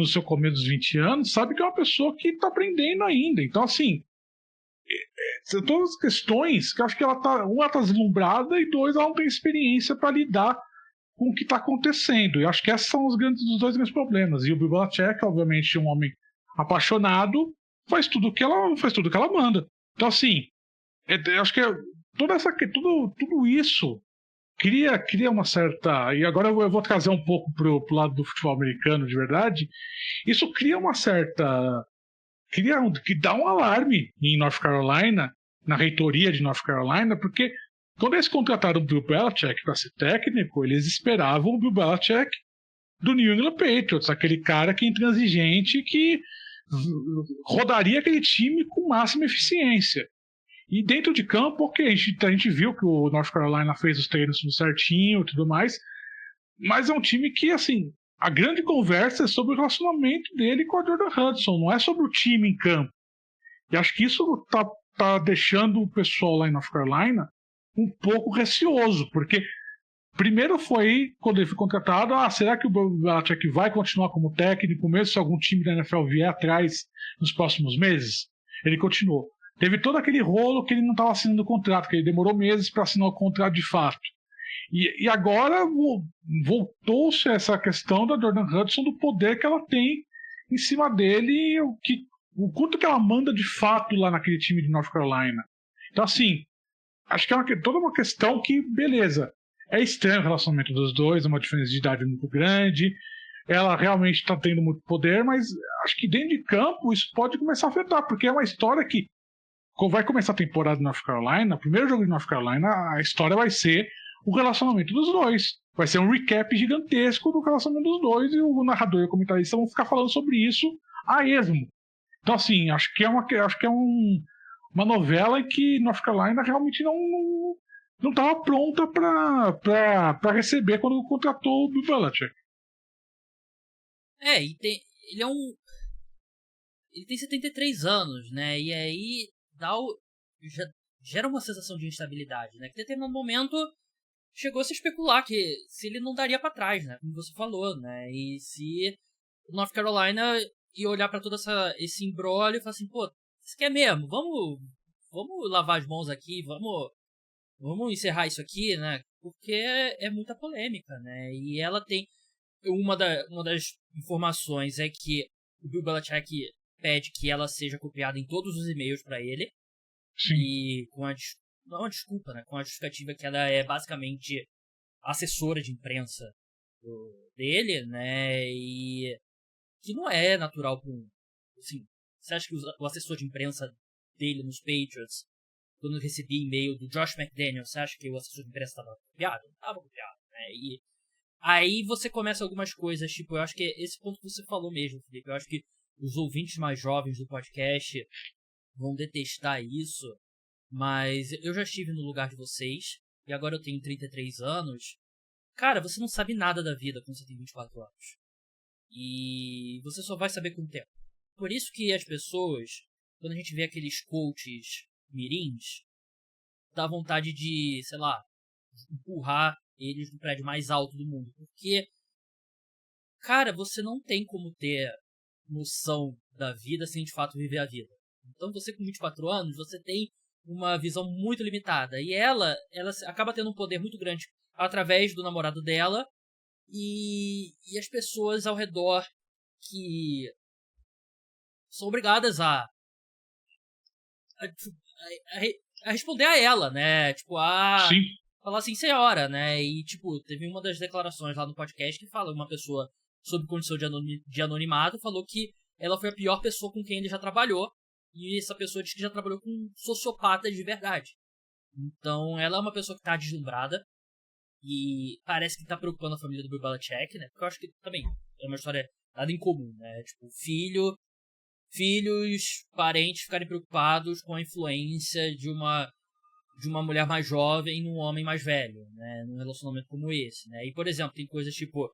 seu começo dos 20 anos sabe que é uma pessoa que está aprendendo ainda, então assim, são todas as questões que eu acho que ela tá deslumbrada e dois, ela não tem experiência para lidar com o que está acontecendo. Eu acho que esses são os dois grandes problemas. E o Bill Belichick, obviamente, um homem apaixonado, faz tudo que ela manda. Então, assim, eu acho que tudo isso cria uma certa... E agora eu vou trazer um pouco pro lado do futebol americano de verdade. Isso cria uma certa... que dá um alarme em North Carolina, na reitoria de North Carolina, porque quando eles contrataram o Bill Belichick para ser técnico, eles esperavam o Bill Belichick do New England Patriots, aquele cara que é intransigente, que rodaria aquele time com máxima eficiência. E dentro de campo, ok, a gente viu que o North Carolina fez os treinos tudo certinho e tudo mais, mas é um time que, assim, a grande conversa é sobre o relacionamento dele com a Jordan Hudson, não é sobre o time em campo. E acho que isso tá deixando o pessoal lá em North Carolina um pouco receoso, porque primeiro foi, quando ele foi contratado, será que o Belichick vai continuar como técnico, mesmo se algum time da NFL vier atrás nos próximos meses? Ele continuou. Teve todo aquele rolo que ele não estava assinando o contrato, que ele demorou meses para assinar o contrato de fato. E agora voltou-se essa questão da Jordan Hudson, do poder que ela tem em cima dele, o quanto que ela manda de fato lá naquele time de North Carolina. Então, assim, acho que é toda uma questão que, beleza, é estranho o relacionamento dos dois, é uma diferença de idade muito grande, ela realmente está tendo muito poder, mas acho que dentro de campo isso pode começar a afetar, porque é uma história que, quando vai começar a temporada de North Carolina, o primeiro jogo de North Carolina, a história vai ser o relacionamento dos dois. Vai ser um recap gigantesco do relacionamento dos dois, e o narrador e o comentarista vão ficar falando sobre isso a esmo. Então, assim, acho que é uma novela em que North Carolina realmente não estava pronta para receber quando contratou o Bill Belichick. Ele tem 73 anos, né? E aí gera uma sensação de instabilidade, né? Que em determinado momento chegou a se especular que se ele não daria para trás, né? Como você falou, né? E se o North Carolina ia olhar para todo esse imbróglio e falar assim, pô, isso quer mesmo? Vamos lavar as mãos aqui, vamos encerrar isso aqui, né? Porque é muita polêmica, né? E ela tem uma das informações é que o Bill Belichick pede que ela seja copiada em todos os e-mails para ele. Sim. E não é uma desculpa, né? Com a justificativa que ela é basicamente assessora de imprensa dele, né? E que não é natural para um... Assim, você acha que o assessor de imprensa dele nos Patriots, quando eu recebi e-mail do Josh McDaniels, você acha que o assessor de imprensa estava copiado? Não estava copiado, né? E aí você começa algumas coisas, tipo, eu acho que esse ponto que você falou mesmo, Felipe, eu acho que os ouvintes mais jovens do podcast vão detestar isso, mas eu já estive no lugar de vocês, e agora eu tenho 33 anos. Cara, você não sabe nada da vida quando você tem 24 anos. E você só vai saber com o tempo. Por isso que as pessoas, quando a gente vê aqueles coaches mirins, dá vontade de, sei lá, empurrar eles do prédio mais alto do mundo. Porque, cara, você não tem como ter noção da vida sem de fato viver a vida. Então você com 24 anos, você tem uma visão muito limitada. E ela acaba tendo um poder muito grande através do namorado dela e as pessoas ao redor que são obrigadas a responder a ela, né? Tipo, Sim. falar assim, senhora, né? E, tipo, teve uma das declarações lá no podcast que fala, uma pessoa sob condição de anonimato falou que ela foi a pior pessoa com quem ele já trabalhou. E essa pessoa diz que já trabalhou com sociopatas de verdade. Então, ela é uma pessoa que tá deslumbrada. E parece que tá preocupando a família do Bill Belichick, né? Porque eu acho que também é uma história nada incomum, né? Tipo, filhos, parentes ficarem preocupados com a influência de uma mulher mais jovem num homem mais velho, né? Num relacionamento como esse, né? E, por exemplo, tem coisas tipo...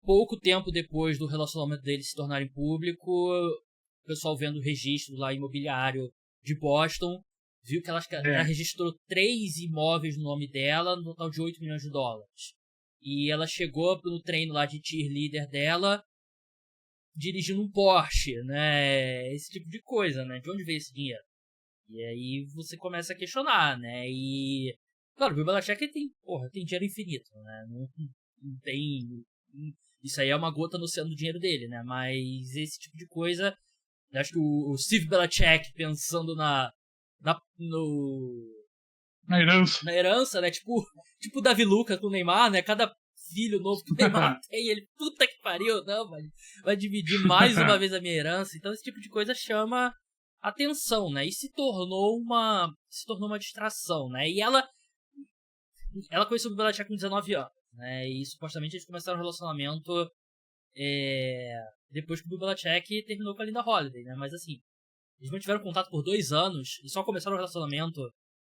Pouco tempo depois do relacionamento deles se tornarem público, o pessoal vendo o registro lá imobiliário de Boston, viu que ela registrou 3 imóveis no nome dela, no total de 8 milhões de dólares. E ela chegou no treino lá de cheerleader dela, dirigindo um Porsche, né? Esse tipo de coisa, né? De onde veio esse dinheiro? E aí você começa a questionar, né? E... Claro, o Bill Belichick tem dinheiro infinito, né? Não tem... Isso aí é uma gota no oceano do dinheiro dele, né? Mas esse tipo de coisa... Eu acho que o Steve Belichick pensando na herança, né? Tipo o Davi Luca com o Neymar, né? Cada filho novo que o Neymar tem, ele, puta que pariu, não, vai dividir mais uma vez a minha herança. Então esse tipo de coisa chama atenção, né? E se tornou uma distração, né? E ela conheceu o Belichick com 19 anos, né? E supostamente eles começaram um relacionamento depois que o Bill Belichick terminou com a Linda Holiday, né? Mas assim, Eles mantiveram contato por 2 anos e só começaram o relacionamento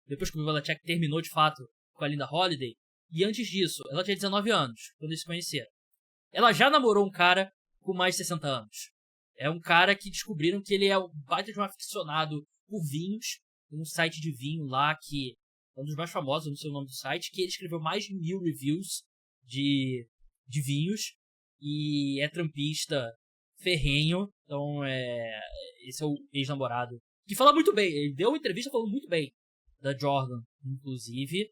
depois que o Bill Belichick terminou de fato com a Linda Holiday. E antes disso, ela tinha 19 anos quando eles se conheceram. Ela já namorou um cara com mais de 60 anos. É um cara que descobriram que ele é um baita de um aficionado por vinhos. Tem um site de vinho lá que é um dos mais famosos, não sei o nome do site, que ele escreveu mais de 1000 reviews de vinhos. E é trampista ferrenho. Então, esse é o ex-namorado. Que fala muito bem. Ele deu uma entrevista falando muito bem da Jordan, inclusive.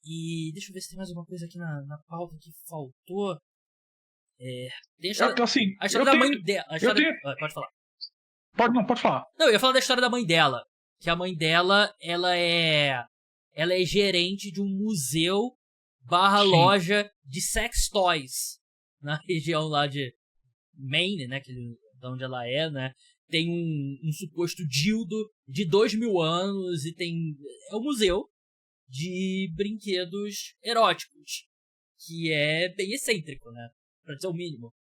E deixa eu ver se tem mais alguma coisa aqui na pauta que faltou. Tem a história, assim, a história da mãe dela. Pode falar. Pode falar. Não, eu ia falar da história da mãe dela. Que a mãe dela, ela é gerente de um museu / loja de sex toys na região lá de Maine, né, de onde ela é, né. Tem um suposto dildo de 2000 anos e é um museu de brinquedos eróticos, que é bem excêntrico, né, pra dizer o mínimo.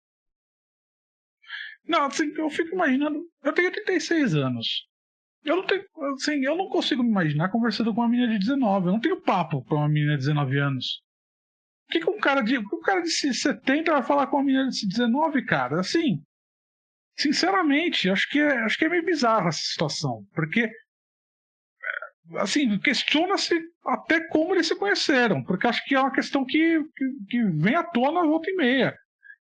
Não, assim, eu fico imaginando, eu tenho 36 anos. Eu não tenho, assim, eu não consigo me imaginar conversando com uma menina de 19. Eu não tenho papo com uma menina de 19 anos. O que um cara de 70 vai falar com uma menina de 19, cara? Assim, sinceramente, acho que é meio bizarro essa situação. Porque, assim, questiona-se até como eles se conheceram. Porque acho que é uma questão que vem à tona volta e meia.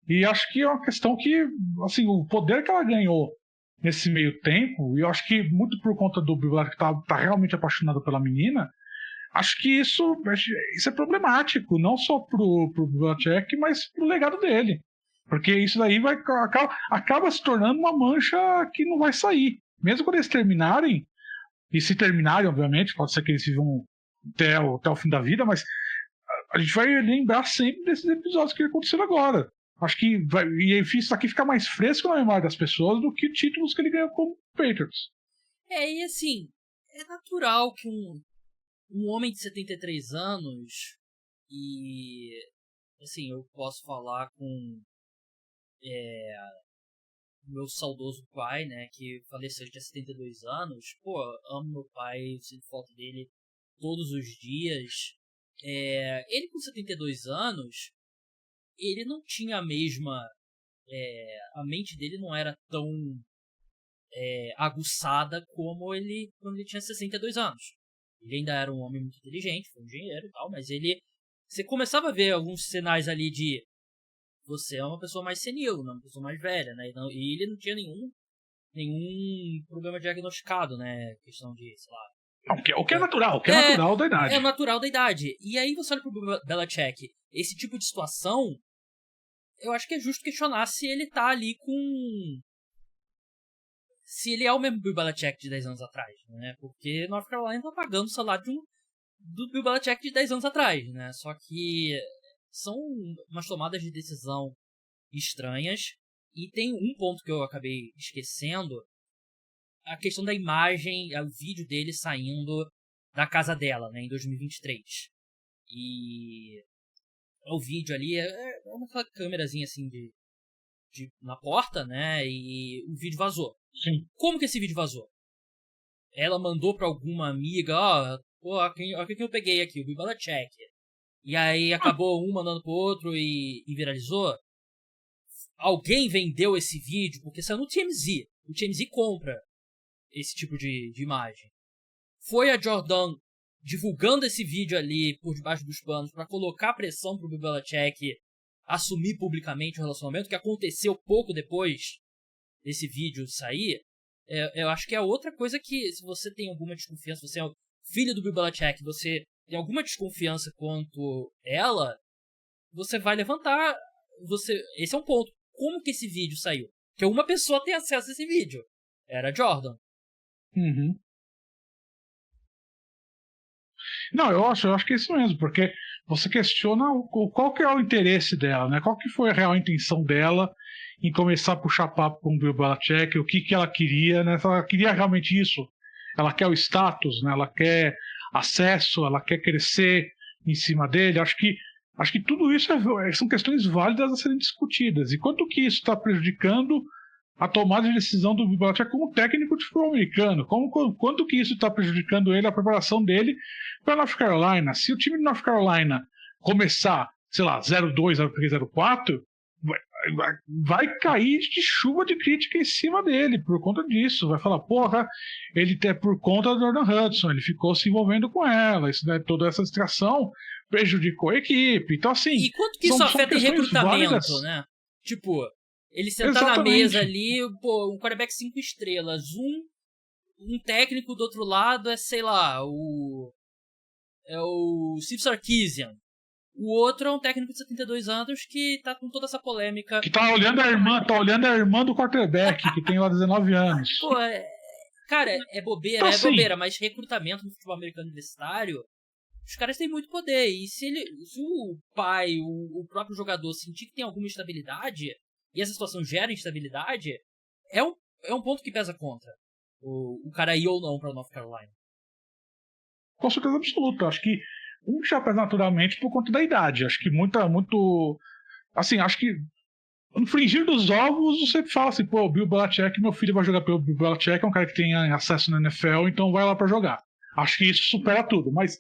E acho que é uma questão que, assim, o poder que ela ganhou nesse meio tempo, e eu acho que muito por conta do Bill Belichick tá realmente apaixonado pela menina, acho que isso é problemático, não só pro Belichick, mas pro legado dele. Porque isso daí acaba se tornando uma mancha que não vai sair. Mesmo quando eles terminarem, e se terminarem, obviamente, pode ser que eles vivam até o fim da vida, mas a gente vai lembrar sempre desses episódios que aconteceram agora. Acho que isso aqui fica mais fresco na memória das pessoas do que títulos que ele ganhou como Patriots. E assim, é natural que um homem de 73 anos, e assim, eu posso falar com meu saudoso pai, né, que faleceu, tinha 72 anos, amo meu pai, sinto falta dele todos os dias. Ele com 72 anos, ele não tinha a mesma... a mente dele não era tão aguçada como quando ele tinha 62 anos. Ele ainda era um homem muito inteligente, foi um engenheiro e tal, mas você começava a ver alguns sinais ali de... Você é uma pessoa mais senil, uma pessoa mais velha, né? E ele não tinha nenhum problema diagnosticado, né? Questão de, sei lá... O que é natural, natural da idade. É natural da idade. E aí você olha pro Belichick, esse tipo de situação, eu acho que é justo questionar se ele tá ali com... Se ele é o mesmo Bill Belichick de 10 anos atrás, né? Porque North Carolina tá pagando o salário do Bill Belichick de 10 anos atrás, né? Só que são umas tomadas de decisão estranhas. E tem um ponto que eu acabei esquecendo, a questão da imagem, o vídeo dele saindo da casa dela, né, em 2023. E o vídeo ali é uma câmerazinha assim na porta, né, e o vídeo vazou. Sim. Como que esse vídeo vazou? Ela mandou pra alguma amiga, quem eu peguei aqui, o Bill Belichick. E aí acabou um mandando pro outro e viralizou. Alguém vendeu esse vídeo porque saiu no TMZ. O TMZ compra esse tipo de imagem. Foi a Jordan divulgando esse vídeo ali por debaixo dos panos para colocar pressão pro Bill Belichick assumir publicamente o relacionamento, que aconteceu pouco depois desse vídeo sair. Eu acho que é outra coisa que, se você tem alguma desconfiança, você é o filho do Bill Belichick, você tem alguma desconfiança quanto ela, você vai levantar. Esse é um ponto. Como que esse vídeo saiu? Que uma pessoa tem acesso a esse vídeo. Era a Jordan. Uhum. Não, eu acho que é isso mesmo, porque você questiona qual que é o interesse dela, né? Qual que foi a real intenção dela em começar a puxar papo com o Bill Belichick, o que ela queria, né? Se ela queria realmente isso, ela quer o status, né? Ela quer acesso, ela quer crescer em cima dele. Acho que tudo isso são questões válidas a serem discutidas. E quanto que isso está prejudicando a tomada de decisão do Bill Belichick como técnico de futebol americano. Quanto que isso está prejudicando ele, a preparação dele para North Carolina? Se o time de North Carolina começar, sei lá, 0-2, 0-3, 0-4, vai cair de chuva de crítica em cima dele por conta disso. Vai falar, porra, ele é por conta do Jordan Hudson, ele ficou se envolvendo com ela, isso, né, toda essa distração prejudicou a equipe. Então, assim. E quanto que isso afeta em recrutamento, válidas, né? Tipo, ele sentar na mesa ali, pô, um quarterback 5 estrelas, um técnico do outro lado é, sei lá, o Steve Sarkisian. O outro é um técnico de 72 anos que tá com toda essa polêmica. Que tá olhando a irmã do quarterback, que tem lá 19 anos. Pô, cara, é bobeira, então, bobeira, mas recrutamento no futebol americano universitário, os caras têm muito poder. E se o pai, o próprio jogador sentir que tem alguma instabilidade, e essa situação gera instabilidade, é um ponto que pesa contra o cara ir ou não pra North Carolina. Com certeza absoluta. Acho que já pesa naturalmente por conta da idade. Acho que muito. Assim, acho que no frigir dos ovos você fala assim, pô, Bill Belichick, meu filho vai jogar pelo Bill Belichick, é um cara que tem acesso na NFL, então vai lá pra jogar. Acho que isso supera tudo. Mas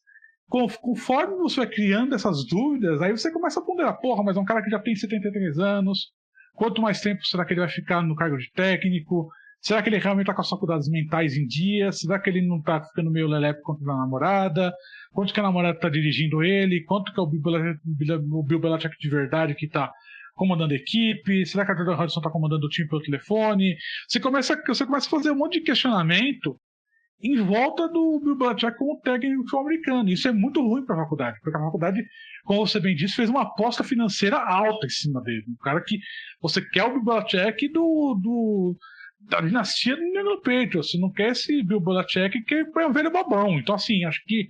conforme você vai criando essas dúvidas, aí você começa a ponderar, porra, mas é um cara que já tem 73 anos, quanto mais tempo será que ele vai ficar no cargo de técnico? Será que ele realmente tá com as faculdades mentais em dia? Será que ele não tá ficando meio lelepe contra a namorada? Quanto que a namorada tá dirigindo ele? Quanto que é o Bill Belichick de verdade que tá comandando a equipe? Será que a Jordan Hudson tá comandando o time pelo telefone? Você começa a fazer um monte de questionamento em volta do Bill Belichick como técnico americano. Isso é muito ruim para a faculdade, porque a faculdade, como você bem disse, fez uma aposta financeira alta em cima dele. Um cara que você quer o Bill Belichick da dinastia do New England Patriots. Você não quer esse Bill Belichick que é um velho babão. Então, assim, acho que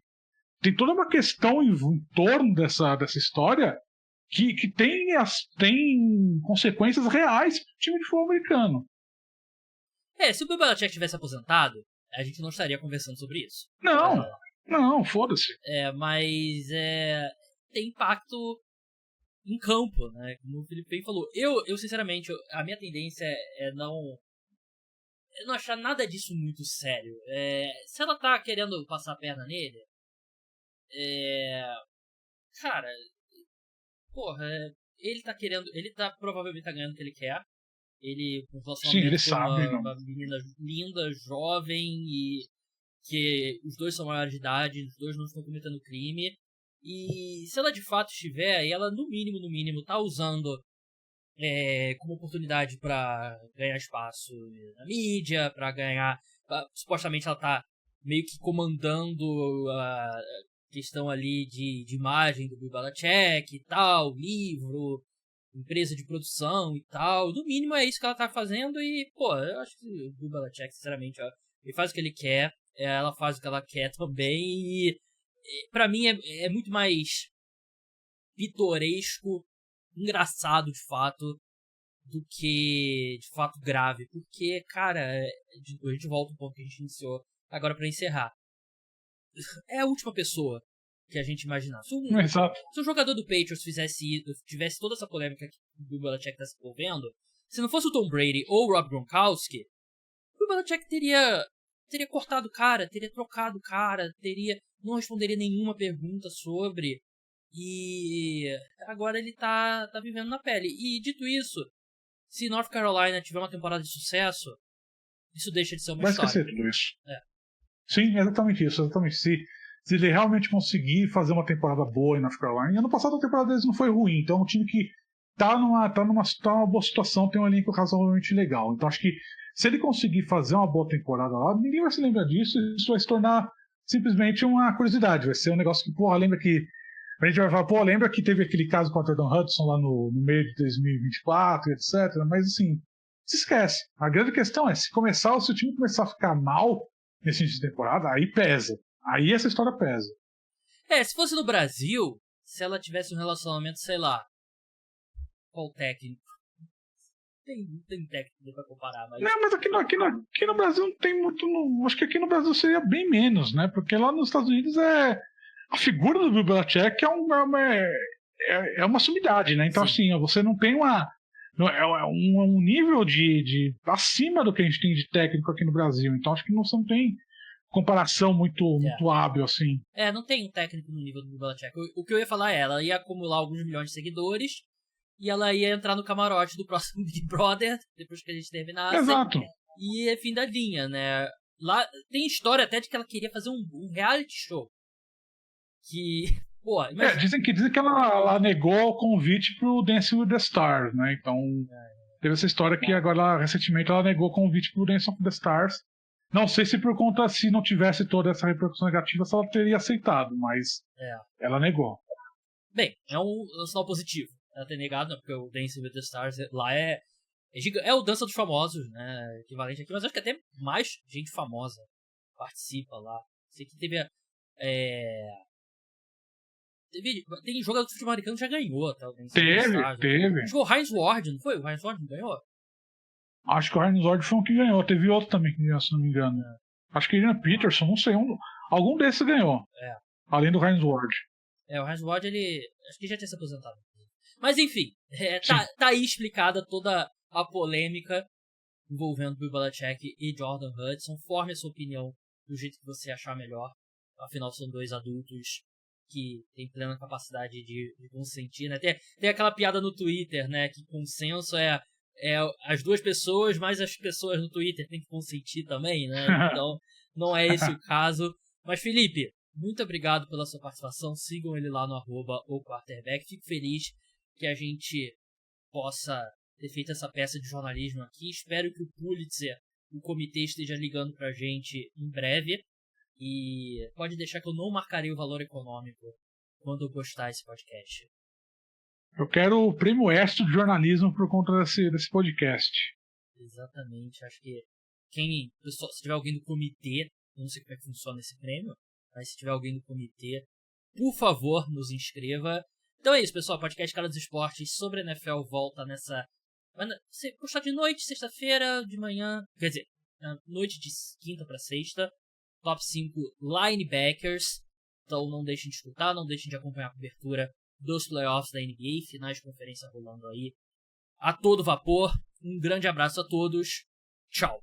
tem toda uma questão em torno dessa história que tem consequências reais para o time de futebol americano. Se o Bill Belichick tivesse aposentado, a gente não estaria conversando sobre isso. Não, foda-se. Mas tem impacto em campo, né? Como o Felipe bem falou. Eu sinceramente, a minha tendência é não achar nada disso muito sério. Se ela tá querendo passar a perna nele, cara, porra, ele provavelmente tá ganhando o que ele quer. Ele, com relacionamento com uma menina linda, jovem, e que os dois são maiores de idade, os dois não estão cometendo crime. E se ela de fato estiver, e ela no mínimo tá usando como oportunidade para ganhar espaço na mídia, para ganhar... supostamente ela tá meio que comandando a questão ali de imagem do Bill Belichick e tal, livro, empresa de produção e tal. No mínimo é isso que ela tá fazendo e, pô, eu acho que o Bill Belichick, sinceramente, ele faz o que ele quer, ela faz o que ela quer também e pra mim é muito mais pitoresco, engraçado de fato, do que de fato grave, porque, cara, a gente volta um pouco que a gente iniciou agora pra encerrar. É a última pessoa que a gente imaginar. Se o jogador do Patriots tivesse toda essa polêmica que o Bill Belichick tá se envolvendo, se não fosse o Tom Brady ou o Rob Gronkowski, o Bill Belichick teria cortado o cara, teria trocado o cara, não responderia nenhuma pergunta sobre, e agora ele tá vivendo na pele. E dito isso, se North Carolina tiver uma temporada de sucesso, isso deixa de ser uma história. Vai esquecer tudo isso. Sim, exatamente isso. Exatamente. Se ele realmente conseguir fazer uma temporada boa em North Carolina, e ano passado a temporada deles não foi ruim, então é um time que tá numa boa situação, tem um elenco razoavelmente legal. Então acho que se ele conseguir fazer uma boa temporada lá, ninguém vai se lembrar disso, isso vai se tornar simplesmente uma curiosidade. Vai ser um negócio que, porra, lembra que a gente vai falar, pô, lembra que teve aquele caso com o Jordan Hudson lá no meio de 2024, etc. Mas assim, se esquece. A grande questão é, se o time começar a ficar mal nesse início de temporada, aí pesa. Aí essa história pesa. Se fosse no Brasil, se ela tivesse um relacionamento, sei lá, qual técnico? Tem técnico pra comparar, mas... Não, mas aqui no Brasil não tem muito... Acho que aqui no Brasil seria bem menos, né? Porque lá nos Estados Unidos a figura do Bill Belichick é uma sumidade, né? Então, sim, assim, você não tem um nível de acima do que a gente tem de técnico aqui no Brasil. Então acho que não tem comparação muito hábil, assim. Não tem um técnico no nível do Bill Belichick. O que eu ia falar ela ia acumular alguns milhões de seguidores e ela ia entrar no camarote do próximo Big Brother, depois que a gente terminasse. Exato. E é fim da linha, né? Lá tem história até de que ela queria fazer um reality show. Que, pô, imagina... dizem que ela negou o convite pro Dancing with the Stars, né? Então, teve essa história que agora, recentemente, ela negou o convite pro Dancing with the Stars. Não sei se por conta, se não tivesse toda essa repercussão negativa, se ela teria aceitado, mas ela negou. Bem, é um sinal positivo ela ter negado, né? Porque o Dancing with the Stars lá é o Dança dos Famosos, né? Equivalente aqui, mas acho que até mais gente famosa participa lá. Sei que teve tem jogador de futebol americano que já ganhou até o Dancing with the Stars. Teve. Jogou o Heinz Ward, não foi? O Heinz Ward não ganhou? Acho que o Heinz Ward foi um que ganhou. Teve outro também que ganhou, se não me engano. Acho que Irina Peterson, não sei. Algum desses ganhou. Além do Heinz Ward. O Heinz Ward, ele... Acho que já tinha se aposentado. Mas enfim, tá aí explicada toda a polêmica envolvendo Bill Belichick e Jordan Hudson. Forme a sua opinião do jeito que você achar melhor. Afinal, são dois adultos que têm plena capacidade de consentir, né? Tem aquela piada no Twitter, né? Que consenso é as duas pessoas, mas as pessoas no Twitter têm que consentir também, né? Então, não é esse o caso. Mas, Felipe, muito obrigado pela sua participação. Sigam ele lá no @oquarterback. Fico feliz que a gente possa ter feito essa peça de jornalismo aqui. Espero que o Pulitzer, o comitê, esteja ligando pra gente em breve. E pode deixar que eu não marcarei o valor econômico quando eu postar esse podcast. Eu quero o prêmio ESTO de jornalismo por conta desse podcast. Exatamente. Acho que se tiver alguém do comitê, eu não sei como é que funciona esse prêmio, mas se tiver alguém do comitê, por favor, nos inscreva. Então é isso, pessoal. Podcast Cara dos Esportes sobre a NFL volta nessa... Você postar de noite, sexta-feira, de manhã... Quer dizer, noite de quinta pra sexta. Top 5 linebackers. Então não deixem de escutar, não deixem de acompanhar a cobertura dos playoffs da NBA, finais de conferência rolando aí a todo vapor. Um grande abraço a todos. Tchau.